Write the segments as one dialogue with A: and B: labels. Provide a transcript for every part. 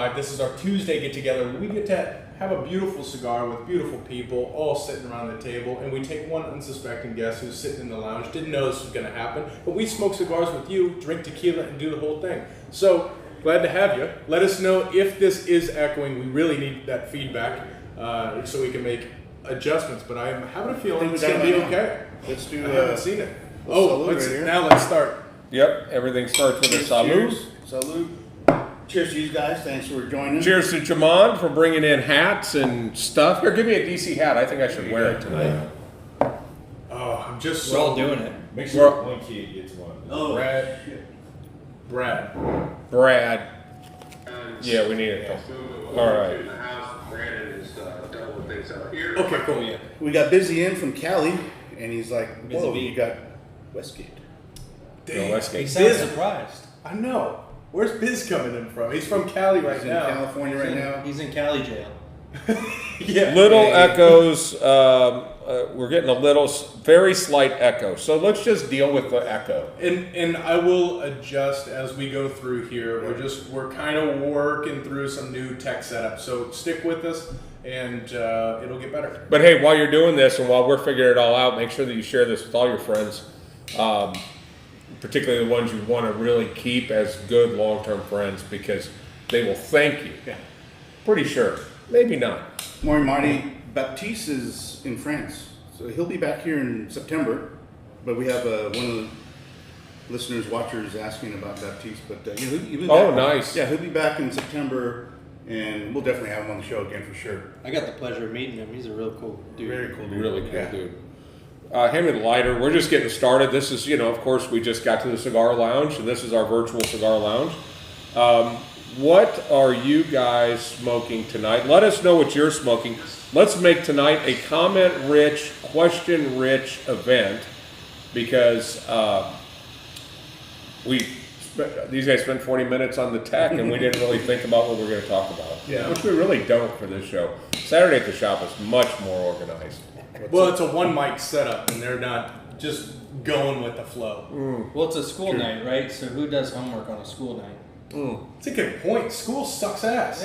A: 5. This is our Tuesday get-together. We get to have a beautiful cigar with beautiful people all sitting around the table, and we take one unsuspecting guest who's sitting in the lounge, didn't know this was going to happen, but we smoke cigars with you, drink tequila, and do the whole thing. So, glad to have you. Let us know if this is echoing. We really need that feedback so we can make adjustments, but I'm having a feeling it's going to be okay.
B: Let's do.
A: I haven't seen it.
B: Now
A: Let's start.
C: Yep, everything starts with a salute.
B: Salute. Cheers to you guys. Thanks for joining.
C: Cheers to Jamon for bringing in hats and stuff. Here, give me a DC hat. I think I should wear it tonight.
A: Oh, I'm just
D: We're all doing it.
E: Make sure one kid gets one.
B: Oh,
A: Brad.
C: Yeah, we need it. All right.
A: Okay, cool. Yeah.
B: we got Busy in from Cali, and he's like, "Whoa,
D: Busy.
B: you got Westgate."
C: No, let's
D: He
C: get
D: sounds surprised.
A: I know. Where's Biz coming in from? He's from Cali right
B: He's in
A: now.
B: California right now.
D: He's in Cali jail.
A: Yeah.
C: little echoes. We're getting a little, very slight echo. So let's just deal with the echo.
A: And I will adjust as we go through here. We're kind of working through some new tech setup. So stick with us, and it'll get better.
C: But hey, while you're doing this and while we're figuring it all out, make sure that you share this with all your friends, particularly the ones you want to really keep as good long-term friends, because they will thank you.
B: Yeah.
C: Pretty sure. Maybe not.
B: Maury Marty Baptiste is in France, so he'll be back here in September. But we have one of the listeners, watchers, asking about Baptiste. But he'll be
C: Oh,
B: back.
C: nice.
B: Yeah, he'll be back in September, and we'll definitely have him on the show again for sure.
D: I got the pleasure of meeting him. He's a real cool dude.
B: Very cool dude.
C: Really cool,
B: Yeah.
C: dude. Hand me the lighter. We're just getting started. This is, of course, we just got to the cigar lounge, and this is our virtual cigar lounge. What are you guys smoking tonight? Let us know what you're smoking. Let's make tonight a comment-rich, question-rich event, because these guys spent 40 minutes on the tech, and we didn't really think about what we were going to talk about.
A: Yeah.
C: Which we really don't for this show. Saturday at the Shop is much more organized.
A: Well, it's a one mic setup, and they're not just going with the flow.
D: Well, it's a school night, right? So who does homework on a school night?
A: It's a good point. School sucks ass.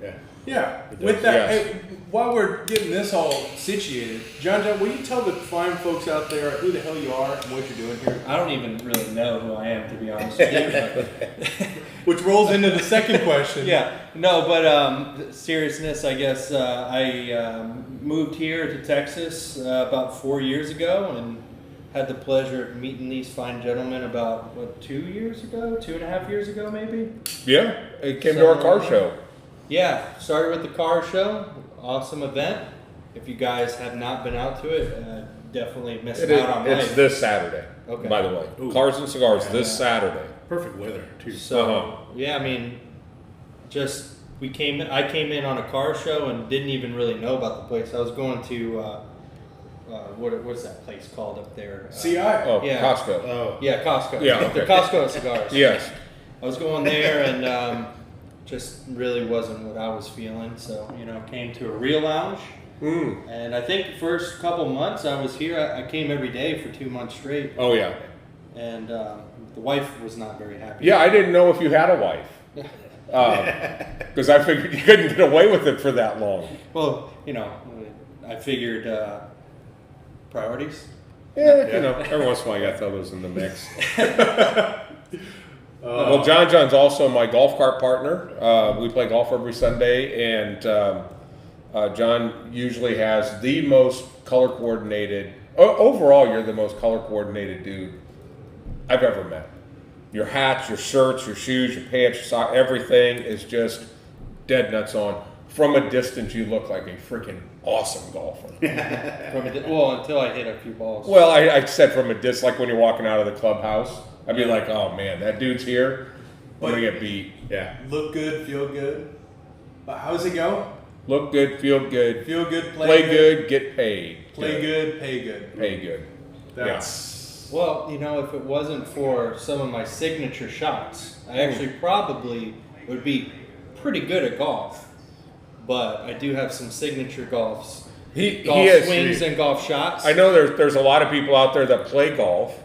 B: Yeah.
A: Yeah. With that,
C: Yes.
A: hey, while we're getting this all situated, John, will you tell the fine folks out there who the hell you are and what you're doing here?
D: I don't even really know who I am, to be honest with you.
A: Which rolls into the second question.
D: Yeah, no, but seriousness, I guess I moved here to Texas about 4 years ago, and had the pleasure of meeting these fine gentlemen about, 2 years ago? 2.5 years ago, maybe?
C: Yeah, it came to our car show.
D: Yeah, started with the car show. Awesome event. If you guys have not been out to it, definitely missing out on
C: It's
D: life.
C: this Saturday,
D: Okay.
C: by the way.
B: Ooh.
C: Cars and Cigars this Saturday.
B: Perfect weather too.
D: So yeah, I mean, I came in on a car show and didn't even really know about the place. I was going to what's that place called up there?
A: CI.
C: Oh,
D: Yeah.
C: Costco.
B: Oh,
D: Yeah, Costco.
C: Yeah,
D: The
C: okay.
D: Costco of cigars.
C: Yes.
D: I was going there and just really wasn't what I was feeling. So came to a real lounge. And I think the first couple months I was here, I came every day for 2 months straight.
C: Oh, yeah.
D: And the wife was not very happy.
C: Yeah, I didn't know if you had a wife. Because I figured you couldn't get away with it for that long.
D: Well, I figured priorities.
C: Yeah, every once in a while you got to throw those in the mix. Well, John's also my golf cart partner. We play golf every Sunday, and John usually has the most color coordinated. Overall, you're the most color coordinated dude I've ever met. Your hats, your shirts, your shoes, your pants, your socks, everything is just dead nuts on. From a distance, you look like a freaking awesome golfer.
D: Until I hit a few balls.
C: Well, I said from a distance, like when you're walking out of the clubhouse, I'd be like, oh man, that dude's here. I'm going to get beat. Yeah.
A: Look good, feel good. How's it go?
C: Look good, feel good.
A: Feel good,
C: Play good, get paid.
A: Play good, pay good.
C: Pay good.
A: That's
D: Well, if it wasn't for some of my signature shots, I actually probably would be pretty good at golf. But I do have some signature golf swings and golf shots.
C: I know there's a lot of people out there that play golf,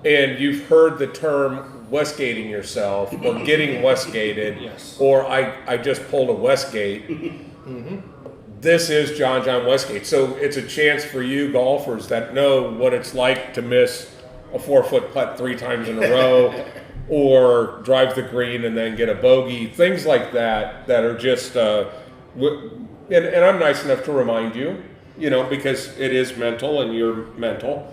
C: and you've heard the term Westgating yourself or getting Westgated,
D: Yes.
C: or I just pulled a Westgate. This is John Westgate. So it's a chance for you golfers that know what it's like to miss a 4-foot putt 3 times in a row or drive the green and then get a bogey, things like that are just, and I'm nice enough to remind you, because it is mental and you're mental.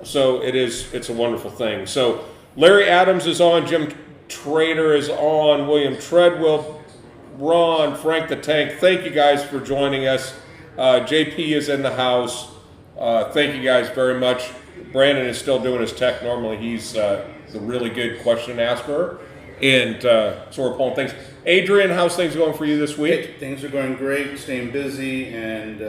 C: So it's a wonderful thing. So Larry Adams is on, Jim Trader is on, William Treadwell, Ron, Frank the Tank, thank you guys for joining us. JP is in the house. Thank you guys very much. Brandon is still doing his tech. Normally he's the really good question asker. And so we're pulling things. Adrian, how's things going for you this week?
B: Things are going great, staying busy, and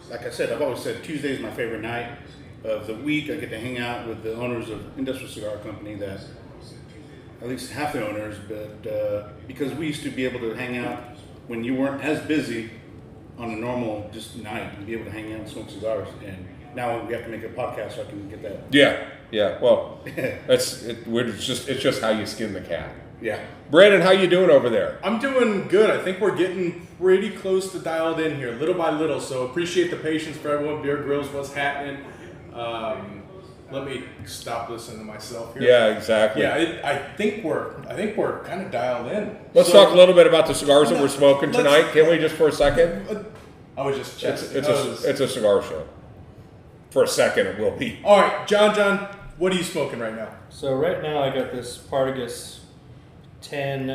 B: like I said, I've always said Tuesday is my favorite night of the week. I get to hang out with the owners of Industrial Cigar Company, that at least half the owners, but because we used to be able to hang out when you weren't as busy on a normal just night, and be able to hang out and smoke cigars. And now we have to make a podcast so I can get that.
C: Yeah. Well, it's just how you skin the cat.
B: Yeah.
C: Brandon, how you doing over there?
A: I'm doing good. I think we're getting pretty close to dialed in here, little by little. So appreciate the patience for everyone. Beer Grylls, what's happening? Let me stop listening to myself here.
C: Yeah, exactly.
A: Yeah, I think we're kind of dialed in.
C: Let's talk a little bit about the cigars that we're smoking tonight. Can we just for a second?
A: I was just checking.
C: It's a cigar show. For a second, it will be.
A: All right, John, what are you smoking right now?
D: So right now I got this Partagas 10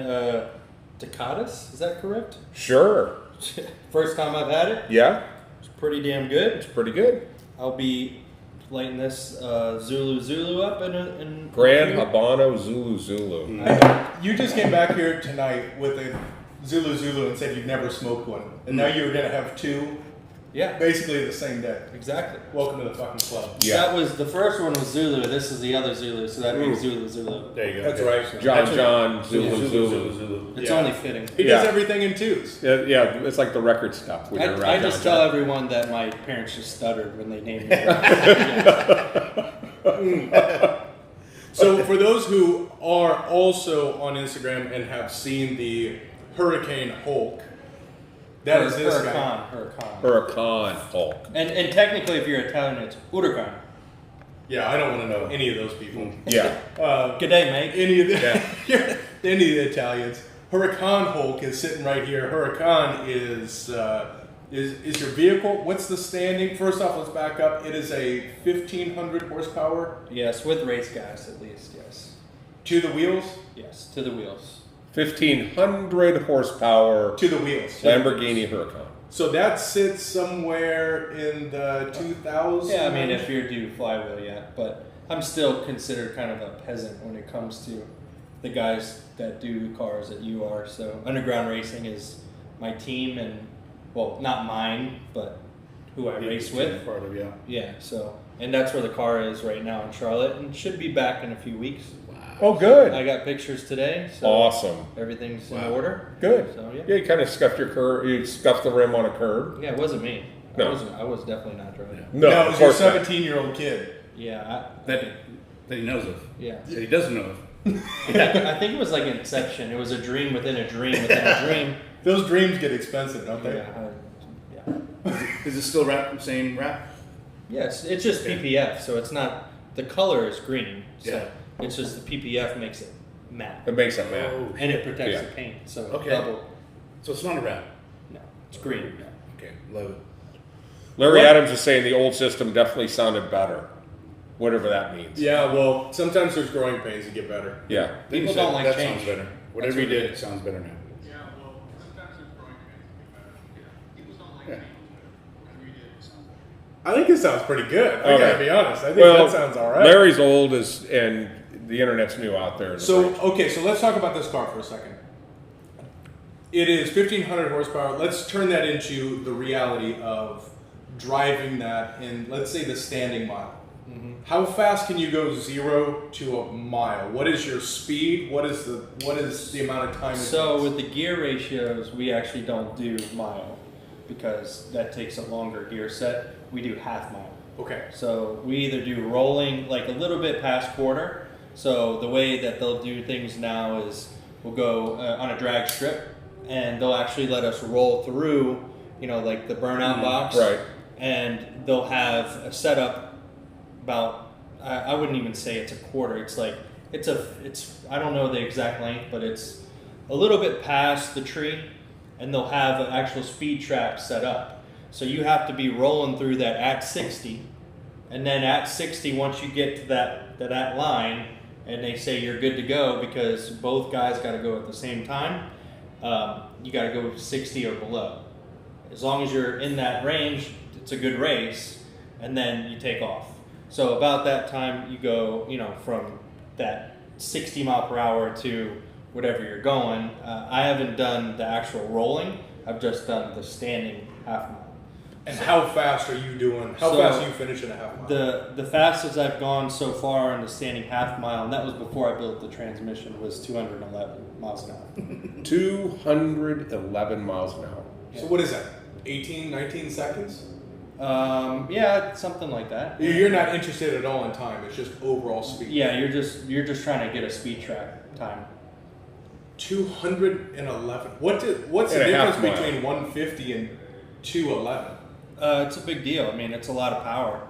D: Tecadas. Is that correct?
C: Sure.
D: First time I've had it.
C: Yeah.
D: It's pretty damn good.
C: It's pretty good.
D: I'll be lighting this Zulu up in
C: Grand Habano Zulu.
A: You just came back here tonight with a Zulu and said you've never smoked one, and now you're gonna have 2.
D: Yeah,
A: basically the same day.
D: exactly.
A: Welcome to the fucking club.
C: Yeah.
D: That was the first one was Zulu. This is the other Zulu, so that makes Zulu.
B: There you go.
A: That's right.
C: John Zulu.
D: It's only fitting.
A: He does everything in 2s.
C: Yeah, it's like the record stuff.
D: I just tell everyone that my parents just stuttered when they named me.
A: So for those who are also on Instagram and have seen the Hurricane Hulk, that is this guy.
C: Huracan Hulk.
D: And technically, if you're Italian, it's Huracan.
A: Yeah, I don't want to know any of those people.
C: Yeah.
D: Good day, mate.
A: Any of the any of the Italians. Huracan Hulk is sitting right here. Huracan is your vehicle. What's the standing? First off, let's back up. It is a 1,500 horsepower.
D: Yes, with race gas at least. Yes.
A: To the wheels.
D: Yes, to the wheels.
C: 1,500 horsepower
A: To the wheels.
C: Lamborghini Huracan.
A: So that sits somewhere in the 2000s.
D: Yeah, I mean, if you're due flywheel, yeah. But I'm still considered kind of a peasant when it comes to the guys that do cars that you are. So Underground Racing is my team, and well, not mine, but who I race with.
B: Part of, yeah.
D: Yeah. So, and that's where the car is right now in Charlotte, and should be back in a few weeks.
C: Oh, good.
D: I got pictures today. So
C: Awesome.
D: Everything's in order.
C: Good.
D: So yeah.
C: Yeah, you kind of scuffed your curb. You scuffed the rim on a curb.
D: Yeah, it wasn't me.
C: No.
D: I was definitely not driving.
C: No,
A: it
C: of
A: was your
C: course not.
A: 17-year-old kid.
D: Yeah.
B: That he knows of.
D: Yeah.
B: That he doesn't know of.
D: I think it was like Inception. It was a dream within a dream within a dream.
A: Those dreams get expensive, don't they?
D: Yeah.
B: Is it still same wrap?
D: Yeah, it's just PPF, so it's not, the color is green. So
B: Yeah.
D: it's just the PPF makes it matte.
C: It makes it matte.
B: Oh,
D: And it protects
C: Yeah.
D: the paint. So
B: Okay.
D: double.
B: so it's not a wrap.
D: No, it's green.
B: Okay, love it.
C: Larry
A: What?
C: Adams is saying the old system definitely sounded better. Whatever that means.
A: Yeah, well, sometimes there's growing pains that get better.
C: Yeah.
D: People
B: He said,
D: don't like
B: that
D: change.
B: sounds better. Whatever
D: That's
B: you
D: what
B: did, it sounds better now.
F: Yeah, well, sometimes there's growing pains. People don't like
B: Yeah.
F: change. Whatever you did, it sounds better.
A: I think it sounds pretty good. I
C: Okay.
A: gotta be honest. I think
C: Well,
A: that sounds all right.
C: Larry's old and the internet's new out there.
A: So let's talk about this car for a second. It is 1,500 horsepower. Let's turn that into the reality of driving that in, let's say, the standing mile. How fast can you go 0 to a mile? What is your speed? What is the amount of time?
D: So
A: it takes?
D: with the gear ratios, we actually don't do mile because that takes a longer gear set. We do half mile.
A: Okay.
D: So we either do rolling like a little bit past quarter, So the way that they'll do things now is we'll go on a drag strip, and they'll actually let us roll through, like the burnout box.
C: Right.
D: And they'll have a setup about, I wouldn't even say it's a quarter. It's like, I don't know the exact length, but it's a little bit past the tree, and they'll have an actual speed trap set up. So you have to be rolling through that at 60, and then at 60, once you get to that line, and they say you're good to go because both guys got to go at the same time, you got to go 60 or below. As long as you're in that range, it's a good race, and then you take off. So about that time, you go, from that 60 mile per hour to whatever you're going. I haven't done the actual rolling. I've just done the standing half mile.
A: And how fast are you doing? How fast are you finishing a half mile?
D: The fastest I've gone so far in the standing half mile, and that was before I built the transmission, was 211 miles an hour.
C: 211 miles an hour.
A: So what is that? 18, 19 seconds?
D: Yeah, something like that.
A: You're not interested at all in time. It's just overall speed.
D: Yeah, you're just trying to get a speed track time.
A: 211. What's the
C: And a half
A: difference
C: mile.
A: between 150 and 211?
D: It's a big deal. I mean, it's a lot of power.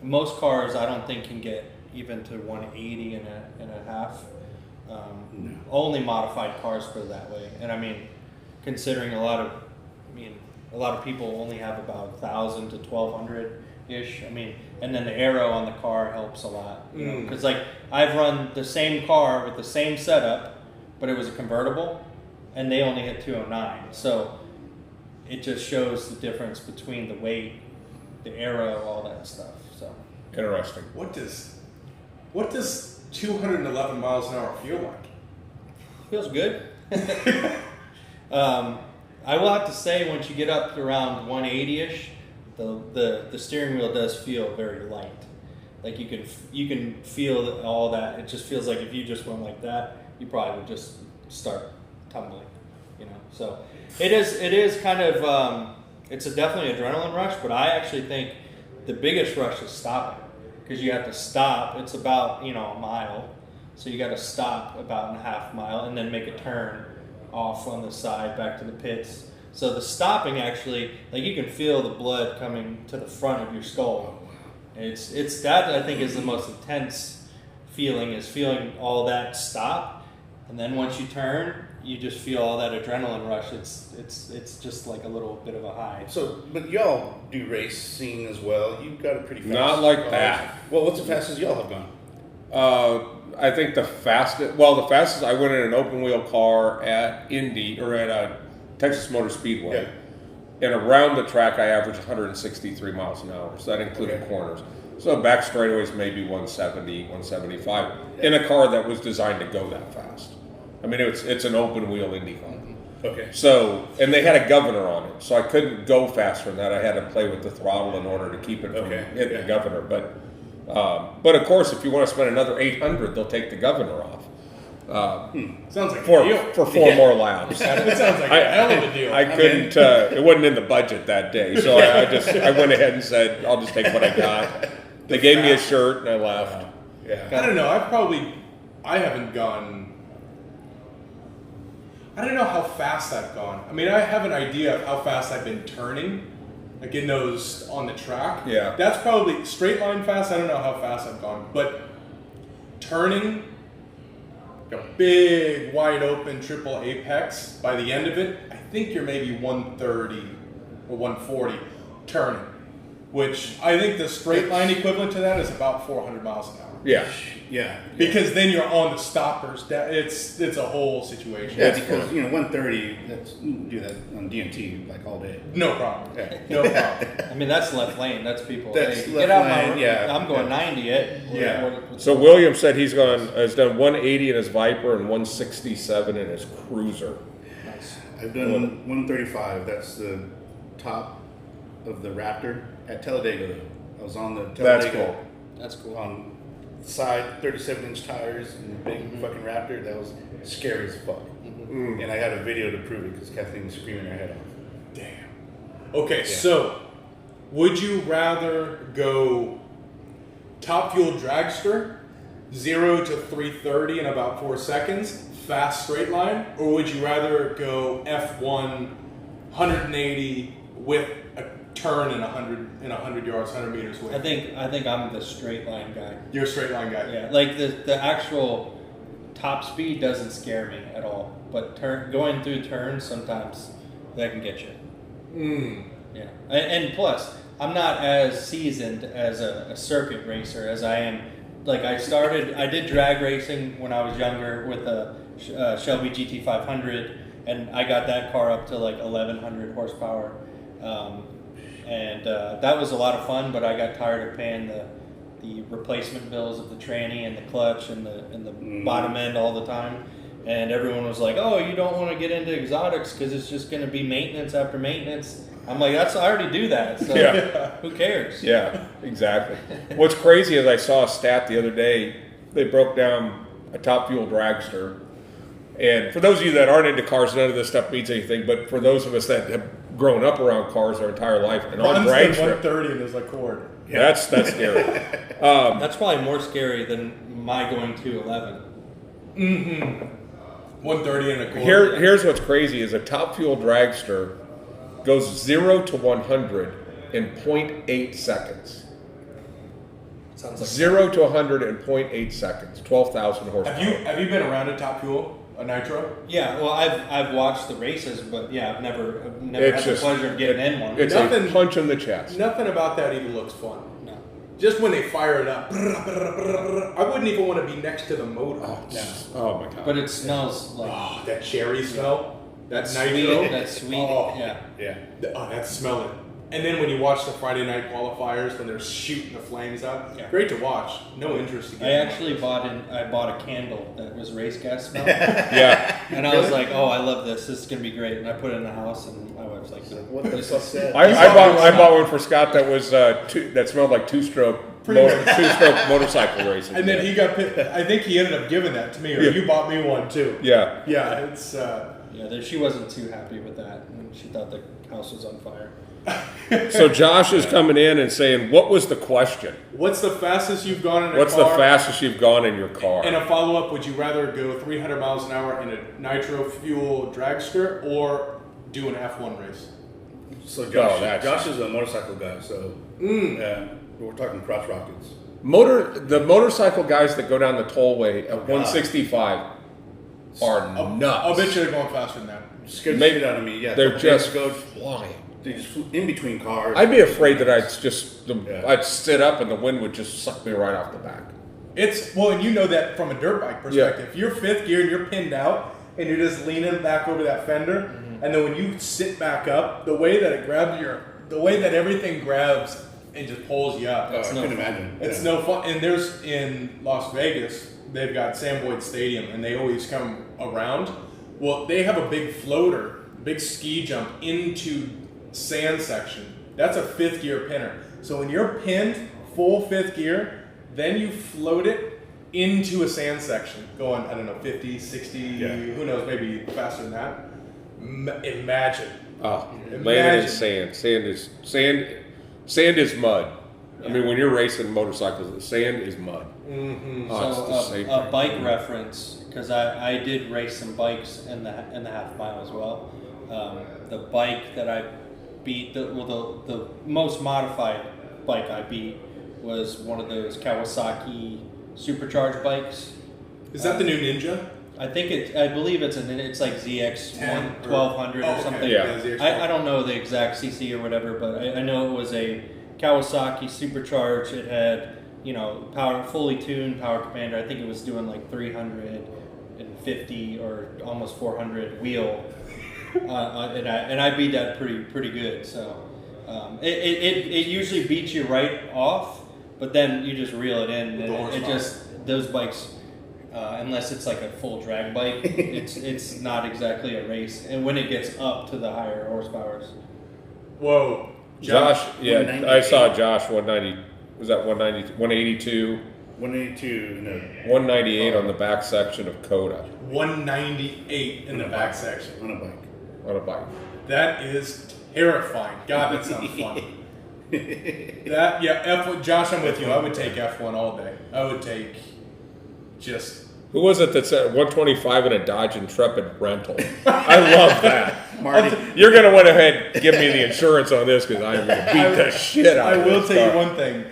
D: Most cars, I don't think, can get even to 180 and a half. Only modified cars put it that way. And I mean, considering a lot of people only have about 1,000 to 1,200 ish. I mean, and then the aero on the car helps a lot. Because like I've run the same car with the same setup, but it was a convertible, and they only hit 209. So it just shows the difference between the weight, the aero, all that stuff. So
C: Interesting.
A: What does 211 miles an hour feel like?
D: feels good. I will have to say, once you get up to around 180ish, the steering wheel does feel very light. Like you can feel all that. It just feels like if you just went like that, you probably would just start tumbling. So it is kind of it's definitely adrenaline rush, but I actually think the biggest rush is stopping, because you have to stop. It's about a mile, so you got to stop about a half mile and then make a turn off on the side back to the pits. So the stopping actually, like, you can feel the blood coming to the front of your skull. It's that I think is the most intense feeling, is feeling all that stop, and then once you turn, you just feel all that adrenaline rush. It's just like a little bit of a high.
B: So, but y'all do racing as well. You've got a pretty fast.
C: Not like
B: cars.
C: that.
B: Well, what's the fastest y'all have gone?
C: I think the fastest I went in an open wheel car at Indy, or at Texas Motor Speedway.
B: Yeah.
C: And around the track, I averaged 163 miles an hour. So that included corners. So back straightaways maybe 170, 175 in a car that was designed to go that fast. I mean, it's an open wheel Indy car.
B: Okay.
C: So, and they had a governor on it, so I couldn't go faster than that. I had to play with the throttle in order to keep it from hitting the governor. But of course, if you want to spend another 800, they'll take the governor off.
A: Sounds like
C: for
A: a deal.
C: for 4 more laps.
A: It sounds like a hell of a deal.
C: I couldn't. It wasn't in the budget that day, so I went ahead and said, I'll just take what I got. They gave me a shirt and I left.
B: Yeah.
A: I don't know. I haven't gone. I don't know how fast I've gone. I mean, I have an idea of how fast I've been turning, like in those on the track.
C: Yeah.
A: That's probably straight line fast. I don't know how fast I've gone, but turning a big, wide open triple apex, by the end of it, I think you're maybe 130 or 140 turning, which I think the straight line equivalent to that is about 400 miles an hour.
C: Yeah.
B: Yeah.
A: Because then you're on the stoppers. It's a whole situation.
B: Yeah, because 130. You can do that on DMT like all day.
A: No problem.
B: Yeah.
A: No problem.
D: I mean, that's left lane. That's people.
B: That's
D: Hey,
B: left
D: get out
B: lane,
D: my.
B: yeah.
D: I'm going 90.
B: Yeah.
C: So William said has done 180 in his Viper and 167 in his Cruiser.
D: Nice.
B: I've done 135. That's the top of the Raptor at Talladega. I was on the Talladega.
C: That's cool.
D: That's cool.
B: On the side, 37-inch tires and the big fucking Raptor. That was scary as fuck. And I had a video to prove it because Kathleen was screaming her head off.
A: Damn. Okay, so would you rather go top fuel dragster 0 to 330 in about 4 seconds, fast straight line, or would you rather go F1 180 with a turn in 100 yards, 100 meters away?
D: I think I'm the straight line guy.
A: You're a straight line guy.
D: Yeah, like the actual top speed doesn't scare me at all, but going through turns sometimes that can get you. Yeah, and plus I'm not as seasoned as a circuit racer as I am. Like I did drag racing when I was younger with a Shelby GT500, and I got that car up to like 1100 horsepower, and that was a lot of fun. But I got tired of paying the replacement bills of the tranny and the clutch and the bottom end all the time. And everyone was like, "Oh, you don't want to get into exotics because it's just going to be maintenance after maintenance." I'm like, I already do that, so who cares?
C: Yeah, exactly. What's crazy is I saw a stat the other day. They broke down a top fuel dragster. And for those of you that aren't into cars, none of this stuff means anything. But for those of us that have grown up around cars our entire life, and our dragster,
A: 130 and there's a cord.
C: that's scary.
D: That's probably more scary than my going to 11.
A: 130 and a cord.
C: Here's what's crazy: is a top fuel dragster goes 0 to 100 in 0.8 seconds.
D: Sounds like
C: 0 to 100 in 0.8 seconds. 12,000 horsepower.
A: Have you been around a top fuel, a nitro?
D: Yeah, well, I've watched the races, but yeah, I've never
C: It's
D: had
C: just-
D: the pleasure of getting in one.
C: It's
A: Nothing-
C: a punch in the chest.
A: Nothing about that even looks fun.
D: No.
A: Just when they fire it up, I wouldn't even want to be next to the motor.
C: Oh my god!
D: But it smells like
A: Oh, that cherry smell, that
D: sweet.
A: nitro.
D: That's sweet.
A: Oh.
D: Yeah.
B: Yeah.
A: Oh, that's smelling. And then when you watch the Friday night qualifiers when they're shooting the flames out,
D: Yeah.
A: great to watch. No interest to get.
D: I actually bought a candle that was race gas smell,
C: Yeah,
D: and I was like, "Oh, I love this. This is gonna be great." And I put it in the house, and my wife's like,
B: What the fuck's that?
C: I bought one for Scott that was that smelled like two-stroke motorcycle racing.
A: And then he got. I think he ended up giving that to me, or
C: Yeah.
A: you bought me one too.
C: Yeah.
A: Yeah, it's.
D: She wasn't too happy with that, and she thought the house was on fire.
C: So Josh is coming in and saying, "What was the question?
A: What's the fastest you've gone in a
C: What's
A: car?
C: the fastest you've gone in your car?"
A: And a follow-up, would you rather go 300 miles an hour in a nitro fuel dragster or do an F1 race?
B: So Josh,
C: that's-
B: Josh is a motorcycle guy, so we're talking crotch rockets.
C: The motorcycle guys that go down the tollway at 165 are nuts.
A: I'll bet you they're going faster than that.
B: Scared the
C: Maybe-
B: shit out of me. Yeah,
C: They're
B: couple days
C: just
B: ago,
C: flying.
B: they just flew in between cars.
C: I'd be afraid that
B: Yeah.
C: I'd sit up and the wind would just suck me right off the back.
A: And you know that from a dirt bike perspective. If you're fifth gear and you're pinned out and you're just leaning back over that fender, and then when you sit back up, the way that everything grabs and just pulls you up.
B: I couldn't imagine.
A: It's
B: Yeah.
A: no fun. And there's in Las Vegas, they've got Sam Boyd Stadium, and they always come around. Well, they have a big floater, big ski jump into sand section. That's a fifth gear pinner. So when you're pinned full fifth gear, then you float it into a sand section, going, I don't know, 50, 60, who knows, maybe faster than that. Imagine.
C: Oh,
A: Imagine.
C: landing in sand is mud. I mean, when you're racing motorcycles, the sand is mud.
A: Mm-hmm.
C: Oh, it's the
D: So
C: same
D: a
C: thing.
D: bike reference, because I did race some bikes in the half mile as well. The bike that I beat, the most modified bike I beat was one of those Kawasaki supercharged bikes.
A: Is that the new Ninja?
D: I believe it's like ZX 1200 or something.
C: Yeah.
A: ZX
D: I don't know the exact CC or whatever, but I know it was a Kawasaki supercharged. It had, fully tuned power commander. I think it was doing like 350 or almost 400 wheel, and I beat that pretty good. So it usually beats you right off, but then you just reel it in, and it just those bikes. Unless it's like a full drag bike, it's not exactly a race. And when it gets up to the higher horsepowers,
A: Whoa.
C: Josh, yeah,
B: 198.
C: I saw Josh 190. Was that 190? 182,
B: 182. No.
C: 198 on the back section of Coda
A: 198 in the back section.
B: On a bike.
C: on a bike.
A: That is terrifying. God, that sounds fun. F1, Josh, I'm with you. I would take F1 all day. I would take just
C: Who was it that said 125 in a Dodge Intrepid rental? I love that.
B: Marty.
C: You're going to went ahead and give me the insurance on this because I'm going to beat the shit out
A: I
C: of
A: will
C: this
A: tell you
C: car.
A: one thing.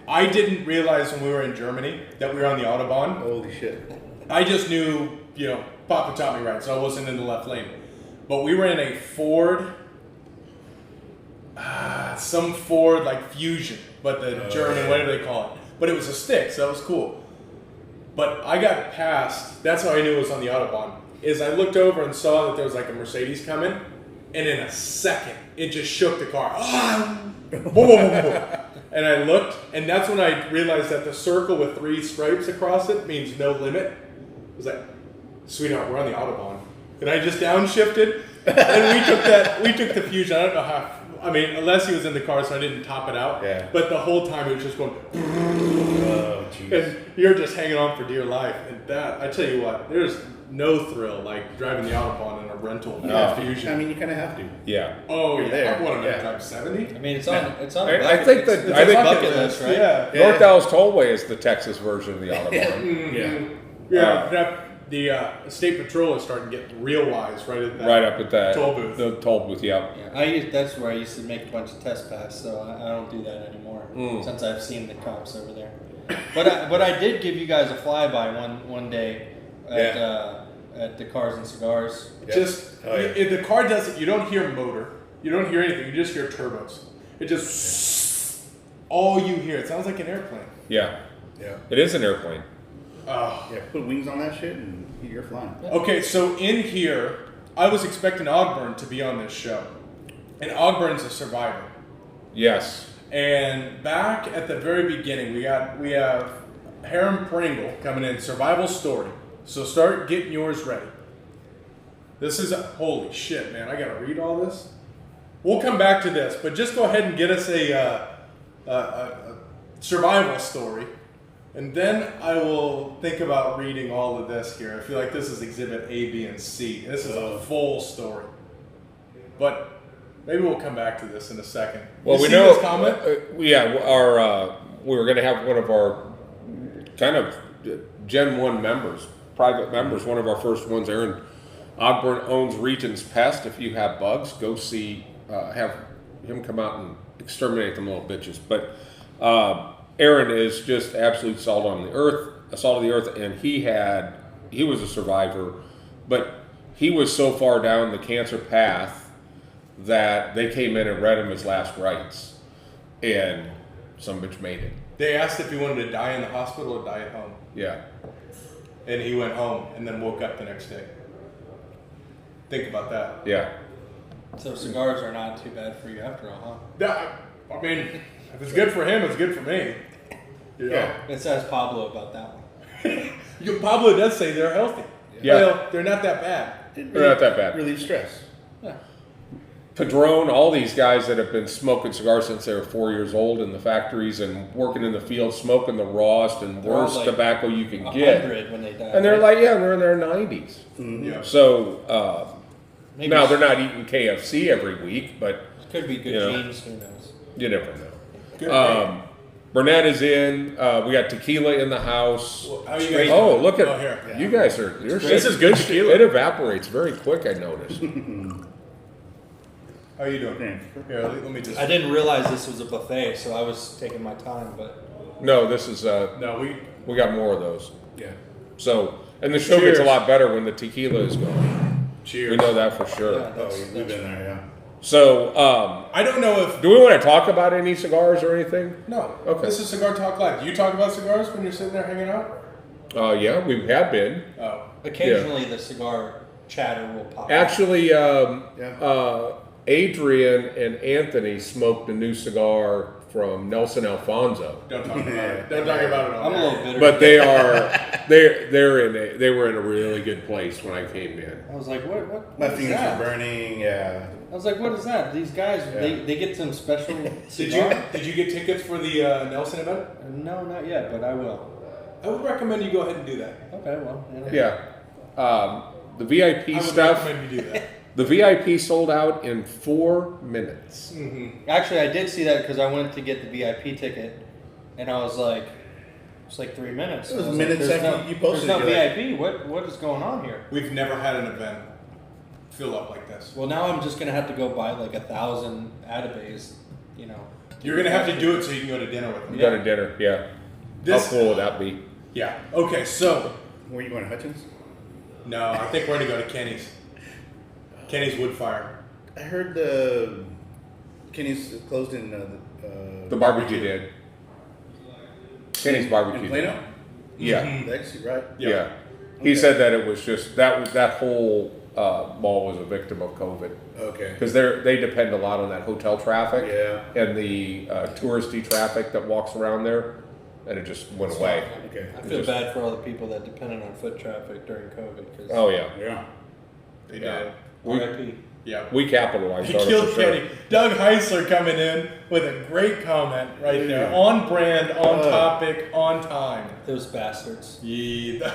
A: I didn't realize when we were in Germany that we were on the Autobahn.
B: Holy shit.
A: I just knew, Papa taught me right, so I wasn't in the left lane. But we were in a Ford, some Ford like Fusion, but the German, whatever they call it. But it was a stick, so that was cool. But I got past, that's how I knew it was on the Autobahn, is I looked over and saw that there was like a Mercedes coming, and in a second, it just shook the car. Boom, boom, boom, boom. And I looked, and that's when I realized that the circle with 3 stripes across it means no limit. I was like, sweetheart, we're on the Autobahn. And I just downshifted, and we took the Fusion. I don't know how, unless he was in the car, so I didn't top it out.
B: Yeah.
A: But the whole time it was just going,
B: Oh, jeez.
A: and you're just hanging on for dear life. And that, I tell you what, there's no thrill like driving the Autobahn in a rental Fusion.
B: I mean, you kind of have to.
C: Yeah.
A: Oh yeah,
B: there.
A: I want to
B: Yeah.
A: drive 70.
D: I mean, it's on. It's on.
C: I think that-
D: it's
C: I
D: a
C: think-
D: bucket list, right?
A: Yeah.
C: North Dallas Tollway is the Texas version of the Autobahn.
B: Yeah.
A: The State Patrol is starting to get real wise right at that.
C: Right up at that
A: Toll booth.
C: The toll booth, yeah.
D: Yeah, that's where I used to make a bunch of test passes, so I don't do that anymore since I've seen the cops over there. But I did give you guys a flyby one day at the Cars and Cigars.
B: Yeah.
A: Just
B: Oh, yeah.
A: if the car does it, you don't hear motor, you don't hear anything, you just hear turbos. It just all you hear. It sounds like an airplane.
C: Yeah.
B: Yeah.
C: It is an airplane.
A: Oh.
B: Yeah, put wings on that shit and you're flying.
A: Okay, so in here, I was expecting Ogburn to be on this show, and Ogburn's a survivor.
C: Yes.
A: And back at the very beginning, we have Harem Pringle coming in, survival story. So start getting yours ready. This is holy shit, man! I gotta read all this. We'll come back to this, but just go ahead and get us a survival story, and then I will think about reading all of this here. I feel like this is Exhibit A, B, and C. This is a full story, but. Maybe we'll come back to this in a second.
C: Well,
A: You
C: we
A: see
C: know.
A: this comment?
C: We were going to have one of our kind of Gen 1 members, private members, one of our first ones, Aaron Ogburn owns Regions Pest. If you have bugs, go see, have him come out and exterminate them little bitches. But Aaron is just absolute salt of the earth, and he was a survivor, but he was so far down the cancer path that they came in and read him his last rites, and some bitch made it.
A: They asked if he wanted to die in the hospital or die at home.
C: Yeah.
A: And he went home and then woke up the next day. Think about that.
C: Yeah.
D: So cigars are not too bad for you after all,
A: I mean, if it's good for him, it's good for me. You know?
B: Yeah.
D: huh? It says Pablo about that one.
A: Pablo does say they're healthy.
C: Yeah.
A: Well, they're not that bad.
C: They're not that bad.
B: Relieve stress.
D: Yeah.
C: Padron, all these guys that have been smoking cigars since they were 4 years old in the factories and working in the field, smoking the rawest and
D: They're all
C: worst
D: like
C: tobacco you can get.
D: 100 when they die.
C: And they're
D: right?
C: like, they're in their 90s.
A: Yeah.
C: So,
D: Maybe
C: now they're not eating KFC every week, but
D: could be good
C: you know.
D: genes. Who knows?
C: you never know.
A: Good.
C: Burnett is in. We got tequila in the house.
A: Well, how you guys
C: Oh,
A: doing?
C: look at
A: Oh, here.
C: you guys are.
A: This is good tequila.
C: It evaporates very quick. I noticed.
A: How you doing?
B: Thanks.
A: Here, let me just.
D: I didn't realize this was a buffet, so I was taking my time. But
C: No, this is.
A: No,
C: We got more of those.
B: Yeah.
C: So, and the show gets a
A: Cheers.
C: lot better when the tequila is gone.
A: cheers.
C: We know that for sure.
D: yeah,
B: Oh,
D: that's,
B: we've
D: that's
B: been there, yeah.
C: So,
A: I don't know if.
C: do we want to talk about any cigars or anything?
A: No.
C: Okay.
A: This is Cigar Talk Live. Do you talk about cigars when you're sitting there hanging out?
C: Yeah, we have been.
A: Oh.
D: occasionally the cigar chatter will pop. up.
C: Actually,
B: Yeah.
C: Adrian and Anthony smoked a new cigar from Nelson Alfonso.
A: Don't talk about it. Don't talk about it.
D: I'm a little bitter.
C: But they were in a really good place when I came in.
D: I was like, what
B: My
D: is
B: fingers
D: that?
B: are burning, yeah.
D: I was like, what is that? These guys, they get some special
A: Did
D: cigar?
A: you get tickets for the Nelson event?
D: No, not yet, but I will.
A: I would recommend you go ahead and do that.
D: Okay, well. You know.
C: Yeah. The VIP
A: I would
C: stuff,
A: recommend you do that.
C: the VIP sold out in 4 minutes.
A: Mm-hmm.
D: Actually, I did see that because I went to get the VIP ticket, and I was like, It's like 3 minutes.
B: It was
D: I
B: minutes
D: like,
B: after you posted
D: There's no
B: it,
D: VIP. What is going on here?
A: We've never had an event fill up like this.
D: Well, now I'm just gonna have to go buy like 1,000 Atabays. You know.
A: You're gonna have to do it so you can go to dinner with them.
C: You go to dinner, yeah.
A: This-
C: How cool would that be?
A: Yeah. Okay. So
B: Where are you going to Hutchins?
A: no, I think we're gonna go to Kenny's. Kenny's Woodfire.
B: I heard Kenny's closed in
C: The barbecue did. Kenny's barbecue
B: in
C: did.
B: Plano.
C: Yeah,
B: Legacy, right?
A: Yeah.
C: yeah. He said that it was just that whole mall was a victim of COVID
B: Okay.
C: because they depend a lot on that hotel traffic
B: Yeah.
C: and the touristy traffic that walks around there, and it just went away.
B: Okay.
D: I feel bad for all the people that depended on foot traffic during COVID. Cause
C: Oh yeah,
B: Yeah.
A: They
C: Yeah.
A: did.
D: RIP.
A: Yeah.
C: we capitalized
A: They
C: on it
A: killed
C: for sure.
A: Kenny. Doug Heisler coming in with a great comment right there.
B: Yeah.
A: On brand, on topic, on time.
D: Those bastards.
A: Yeah.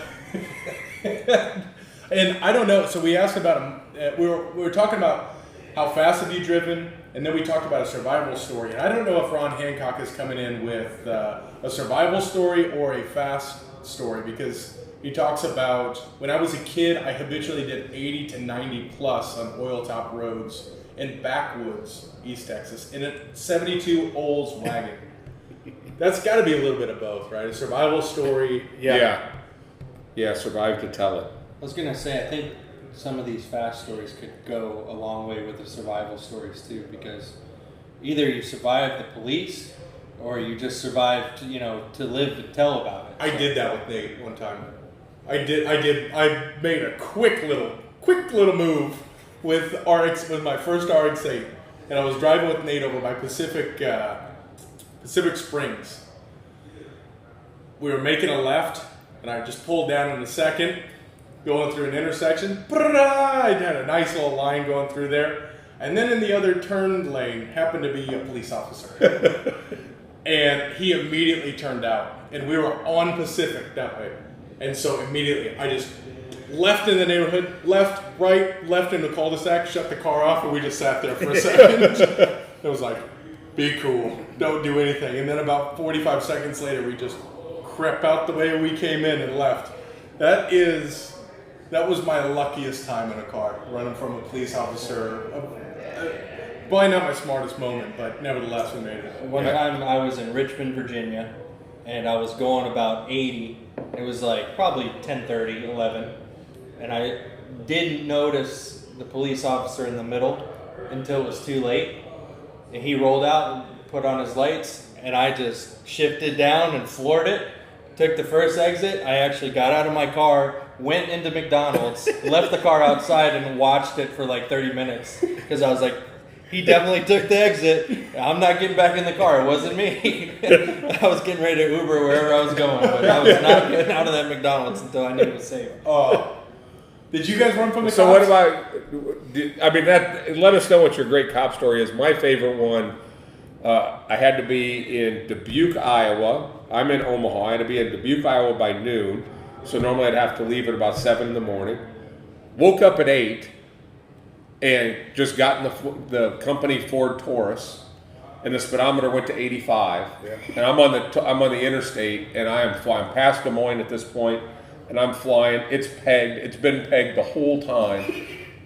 A: And I don't know. So we asked about him. We were talking about how fast have you driven, and then we talked about a survival story. And I don't know if Ron Hancock is coming in with a survival story or a fast story, because he talks about when I was a kid, I habitually did 80 to 90 plus on oil top roads in backwoods, East Texas, in a 72 Olds wagon. That's got to be a little bit of both, right? A survival story.
C: Yeah, survive to tell it.
D: I was gonna say, I think some of these fast stories could go a long way with the survival stories too, because either you survived the police or you just survived, to live to tell about it.
A: I did that with Nate one time. I made a quick little move with my first RX-8, and I was driving with Nate over by Pacific Springs. We were making a left, and I just pulled down in a second, going through an intersection. I had a nice little line going through there, and then in the other turn lane happened to be a police officer, and he immediately turned out, and we were on Pacific that way. And so immediately I just left in the neighborhood, left, right, left in the cul-de-sac, shut the car off, and we just sat there for a second. It was like, be cool, don't do anything. And then about 45 seconds later, we just crept out the way we came in and left. That was my luckiest time in a car, running from a police officer. Probably not my smartest moment, but nevertheless, we made it.
D: One time I was in Richmond, Virginia, and I was going about 80. It was like probably 10:30, 11, and I didn't notice the police officer in the middle until it was too late. And he rolled out and put on his lights, and I just shifted down and floored it. Took the first exit. I actually got out of my car, went into McDonald's, left the car outside, and watched it for like 30 minutes because I was like, he definitely took the exit. I'm not getting back in the car. It wasn't me. I was getting ready to Uber wherever I was going, but I was not getting out of that McDonald's until I knew it was safe.
A: Oh, did you guys run from the
C: So
A: cops?
C: what about? Let us know what your great cop story is. My favorite one. I had to be in Dubuque, Iowa. I'm in Omaha. I had to be in Dubuque, Iowa by noon. So normally I'd have to leave at about 7 in the morning. Woke up at 8 and just got in the company Ford Taurus, and the speedometer went to 85.
B: Yeah.
C: And I'm on the interstate, and I am flying past Des Moines at this point, and I'm flying. It's pegged. It's been pegged the whole time,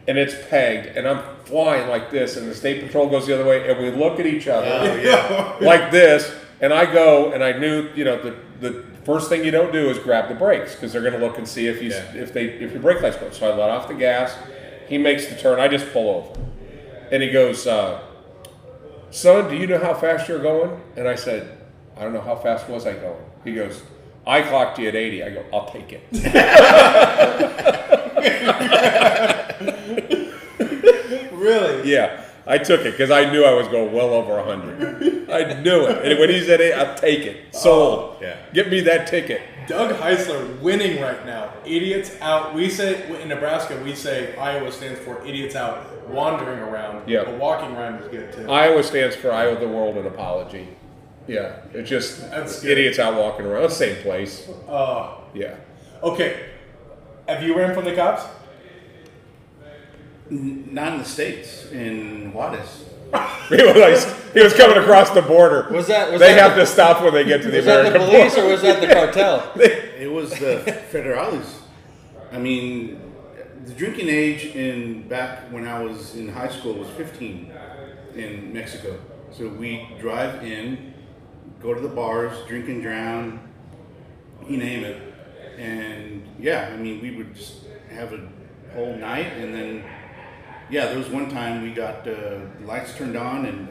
C: and it's pegged, and I'm flying like this, and the state patrol goes the other way, and we look at each other like this, and I go, and I knew, the first thing you don't do is grab the brakes because they're going to look and see if your brake lights go. So I let off the gas. He makes the turn. I just pull over, and he goes, "Son, do you know how fast you're going?" And I said, "I don't know. How fast was I going?" He goes, "I clocked you at 80." I go, "I'll take it."
A: Really?
C: Yeah, I took it because I knew I was going well over 100. I knew it. And when he said 8, I'll take it. Sold.
B: Yeah.
C: Get me that ticket.
A: Doug Heisler winning right now. Idiots out. We say in Nebraska, we say Iowa stands for idiots out, wandering around.
C: Yeah.
A: But walking around is good too.
C: Iowa stands for I owe the world an apology. Yeah, it's just
A: That's good.
C: idiots out walking around. It's the same place. Yeah.
A: Okay. Have you ran from the cops?
B: Not in the States, in Juarez.
C: He was coming across the border.
D: Was that
C: they have to stop when they get to the
D: was that
C: American
D: the police
C: border.
D: or was that the cartel?
B: It was the federales. I mean, the drinking age back when I was in high school was 15 in Mexico. So we drive in, go to the bars, drink and drown, you name it. And yeah, I mean, we would just have a whole night, and then there was one time we got the lights turned on, and